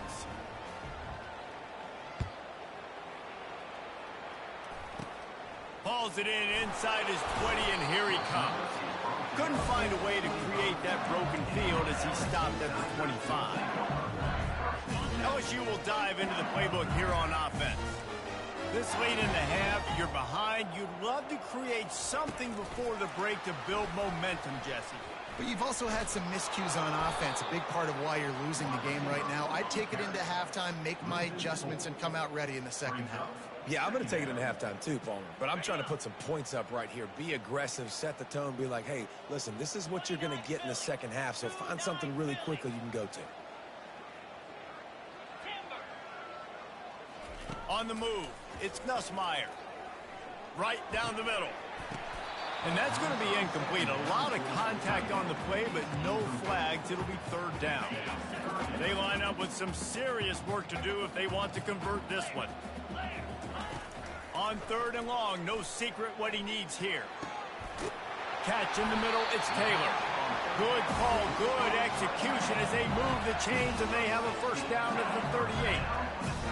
Hauls it in inside his 20, and here he comes. Couldn't find a way to create that broken field as he stopped at the 25. LSU will dive into the playbook here on offense. This late in the half, you're behind. You'd love to create something before the break to build momentum, Jesse. But you've also had some miscues on offense, a big part of why you're losing the game right now. I'd take it into halftime, make my adjustments, and come out ready in the second half. Yeah, I'm going to take it into halftime too, Palmer. But I'm trying to put some points up right here. Be aggressive, set the tone, be like, hey, listen, this is what you're going to get in the second half, so find something really quickly you can go to. On the move, it's Nussmeier. Right down the middle. And that's going to be incomplete. A lot of contact on the play, but no flags. It'll be third down. They line up with some serious work to do if they want to convert this one. On third and long, no secret what he needs here. Catch in the middle, it's Taylor. Good call, good execution as they move the chains, and they have a first down at the 38.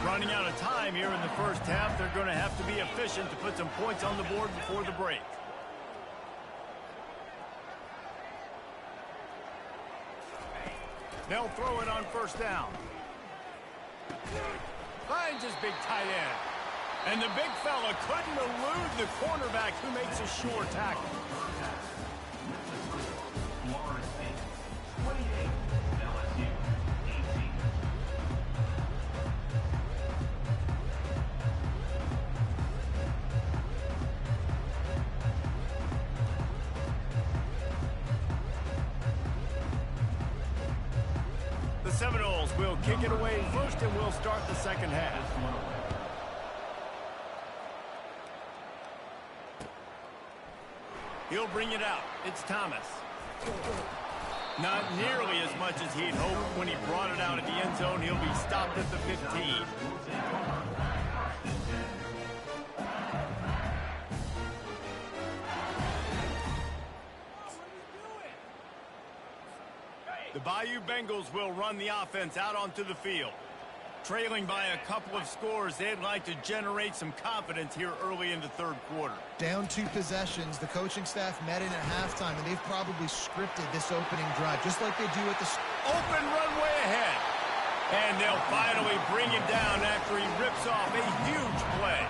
Running out of time here in the first half, they're going to have to be efficient to put some points on the board before the break. They'll throw it on first down. Finds his big tight end. And the big fella couldn't elude the cornerback who makes a sure tackle. The Seminoles will kick it away first, and we'll start the second half. He'll bring it out. It's Thomas. Not nearly as much as he'd hoped. When he brought it out at the end zone, he'll be stopped at the 15. The Bayou Bengals will run the offense out onto the field. Trailing by a couple of scores, they'd like to generate some confidence here early in the third quarter. Down 2 possessions, the coaching staff met in at halftime, and they've probably scripted this opening drive, just like they do at the... Open runway ahead. And they'll finally bring him down after he rips off a huge play.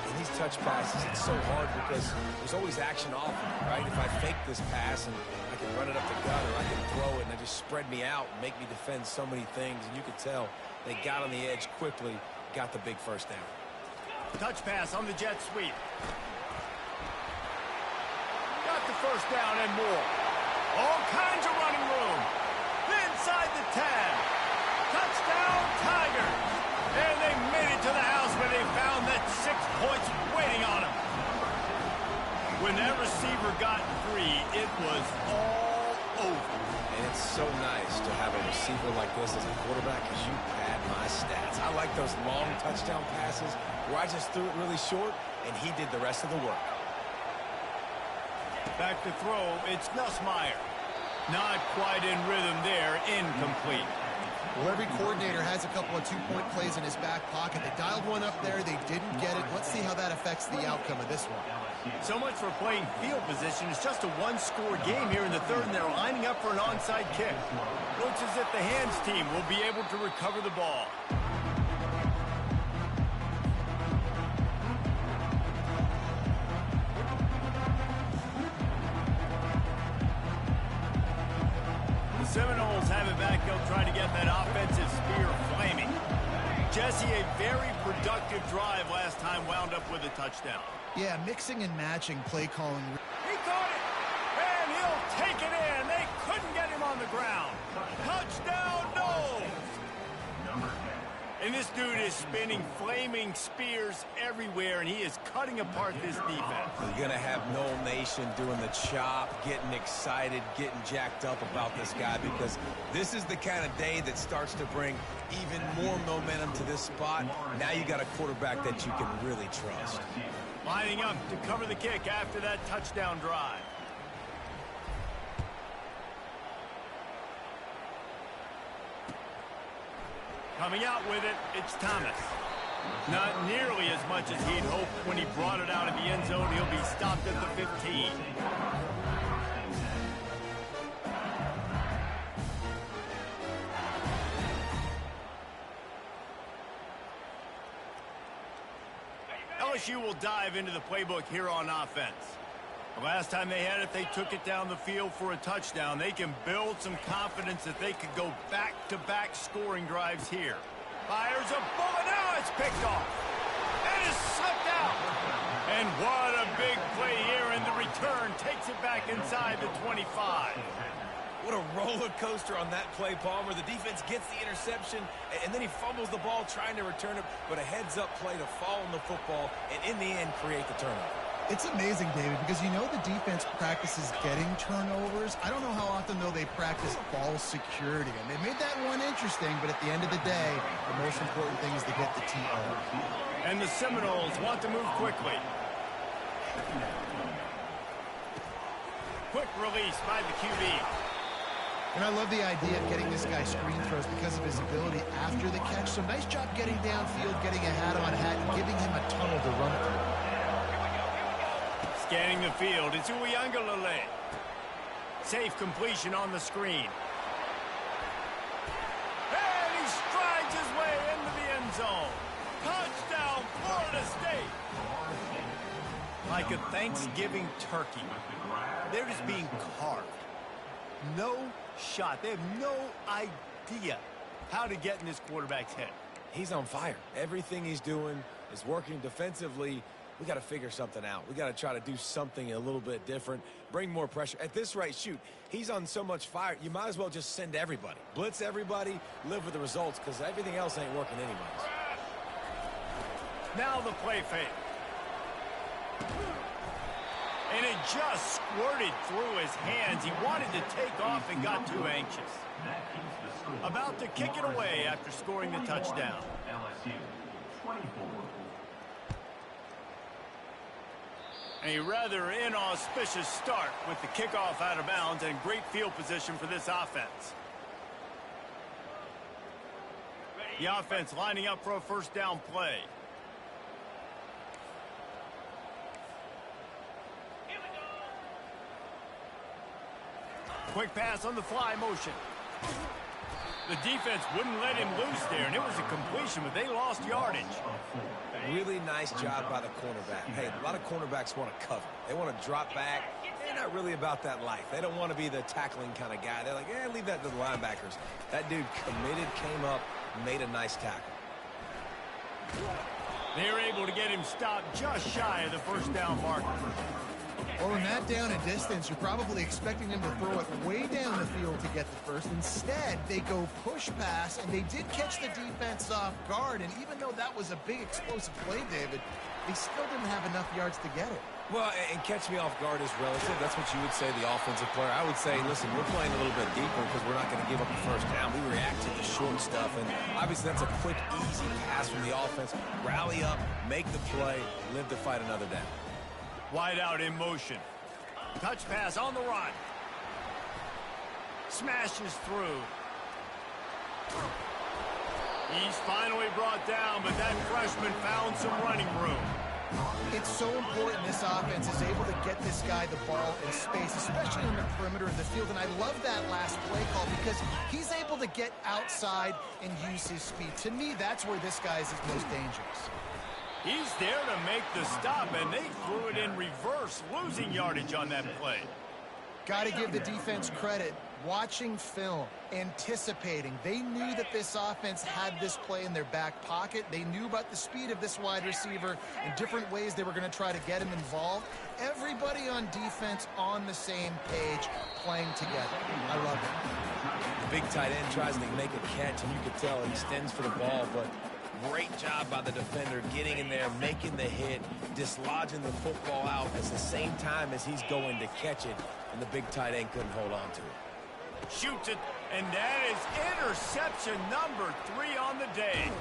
And these touch passes, it's so hard because there's always action off of it, right? If I fake this pass and I can run it up the gut, or I can throw it and it just spread me out and make me defend so many things. And you could tell they got on the edge quickly, got the big first down. Touch pass on the jet sweep. Got the first down and more. All kinds of running room. Inside the 10. Touchdown, Tigers. And they made it to the house where they found that 6 points waiting on them. When that receiver got free, it was all over. And it's so nice to have a receiver like this as a quarterback because you pad my stats. I like those long touchdown passes where I just threw it really short and he did the rest of the work. Back to throw, it's Nussmeier. Not quite in rhythm there, incomplete. Well, every coordinator has a couple of two-point plays in his back pocket. They dialed one up there, they didn't get it. Let's see how that affects the outcome of this one. So much for playing field position. It's just a one-score game here in the third, and they're lining up for an onside kick. Looks as if the hands team will be able to recover the ball. Seminoles have it back. They'll try to get that offensive spear flaming. Jesse, a very productive drive last time, wound up with a touchdown. Yeah, mixing and matching play calling. He caught it, and he'll take it in. They couldn't get him on the ground. Touchdown, Noles. Number 10. And this dude is spinning flaming spears everywhere, and he is cutting apart this defense. You're going to have Noel Nation doing the chop, getting excited, getting jacked up about this guy because this is the kind of day that starts to bring even more momentum to this spot. Now you got a quarterback that you can really trust. Lining up to cover the kick after that touchdown drive. Coming out with it, it's Thomas. Not nearly as much as he'd hoped when he brought it out of the end zone. He'll be stopped at the 15. LSU will dive into the playbook here on offense. The last time they had it, they took it down the field for a touchdown. They can build some confidence that they could go back-to-back scoring drives here. Fires a bullet. Now it's picked off. And is slipped out. And what a big play here, and the return takes it back inside the 25. What a roller coaster on that play, Palmer. The defense gets the interception, and then he fumbles the ball trying to return it, but a heads-up play to fall on the football, and in the end, create the turnover. It's amazing, David, because you know the defense practices getting turnovers. I don't know how often, though, they practice ball security. And they made that one interesting, but at the end of the day, the most important thing is to get the TO. And the Seminoles want to move quickly. Quick release by the QB. And I love the idea of getting this guy screen throws because of his ability after the catch. So nice job getting downfield, getting a hat-on-hat, and giving him a tunnel to run through. Scanning the field, it's Uiagalelei. Safe completion on the screen. And he strides his way into the end zone. Touchdown, Florida State. Like a Thanksgiving turkey. They're just being carved. No shot. They have no idea how to get in this quarterback's head. He's on fire. Everything he's doing is working defensively. We got to figure something out. We got to try to do something a little bit different, bring more pressure. At this rate, shoot, he's on so much fire, you might as well just send everybody. Blitz everybody, live with the results, because everything else ain't working anyways. Now the play fake. And it just squirted through his hands. He wanted to take off and got too anxious. About to kick it away after scoring the touchdown. LSU 24. A rather inauspicious start with the kickoff out of bounds and great field position for this offense. The offense lining up for a first down play. Quick pass on the fly motion. The defense wouldn't let him loose there, and it was a completion, but they lost yardage. Really nice job by the cornerback. Hey, a lot of cornerbacks want to cover. They want to drop back. They're not really about that life. They don't want to be the tackling kind of guy. They're like, leave that to the linebackers. That dude committed, came up, made a nice tackle. They're able to get him stopped just shy of the first down marker. Well, in that down and distance, you're probably expecting them to throw it way down the field to get the first. Instead, they go push pass, and they did catch the defense off guard. And even though that was a big explosive play, David, they still didn't have enough yards to get it. Well, and catch me off guard is relative. That's what you would say, the offensive player. I would say, listen, we're playing a little bit deeper because we're not going to give up the first down. We react to the short stuff, and obviously that's a quick, easy pass from the offense. Rally up, make the play, live to fight another down. Wide out in motion. Touch pass on the run. Smashes through. He's finally brought down, but that freshman found some running room. It's so important this offense is able to get this guy the ball in space, especially in the perimeter of the field. And I love that last play call because he's able to get outside and use his speed. To me, that's where this guy is his most dangerous. He's there to make the stop, and they threw it in reverse, losing yardage on that play. Got to give the defense credit. Watching film, anticipating. They knew that this offense had this play in their back pocket. They knew about the speed of this wide receiver and different ways they were going to try to get him involved. Everybody on defense on the same page, playing together. I love it. The big tight end tries to make a catch, and you can tell he extends for the ball, but great job by the defender getting in there, making the hit, dislodging the football out at the same time as he's going to catch it, and the big tight end couldn't hold on to it. Shoots it, and that is interception number 3 on the day.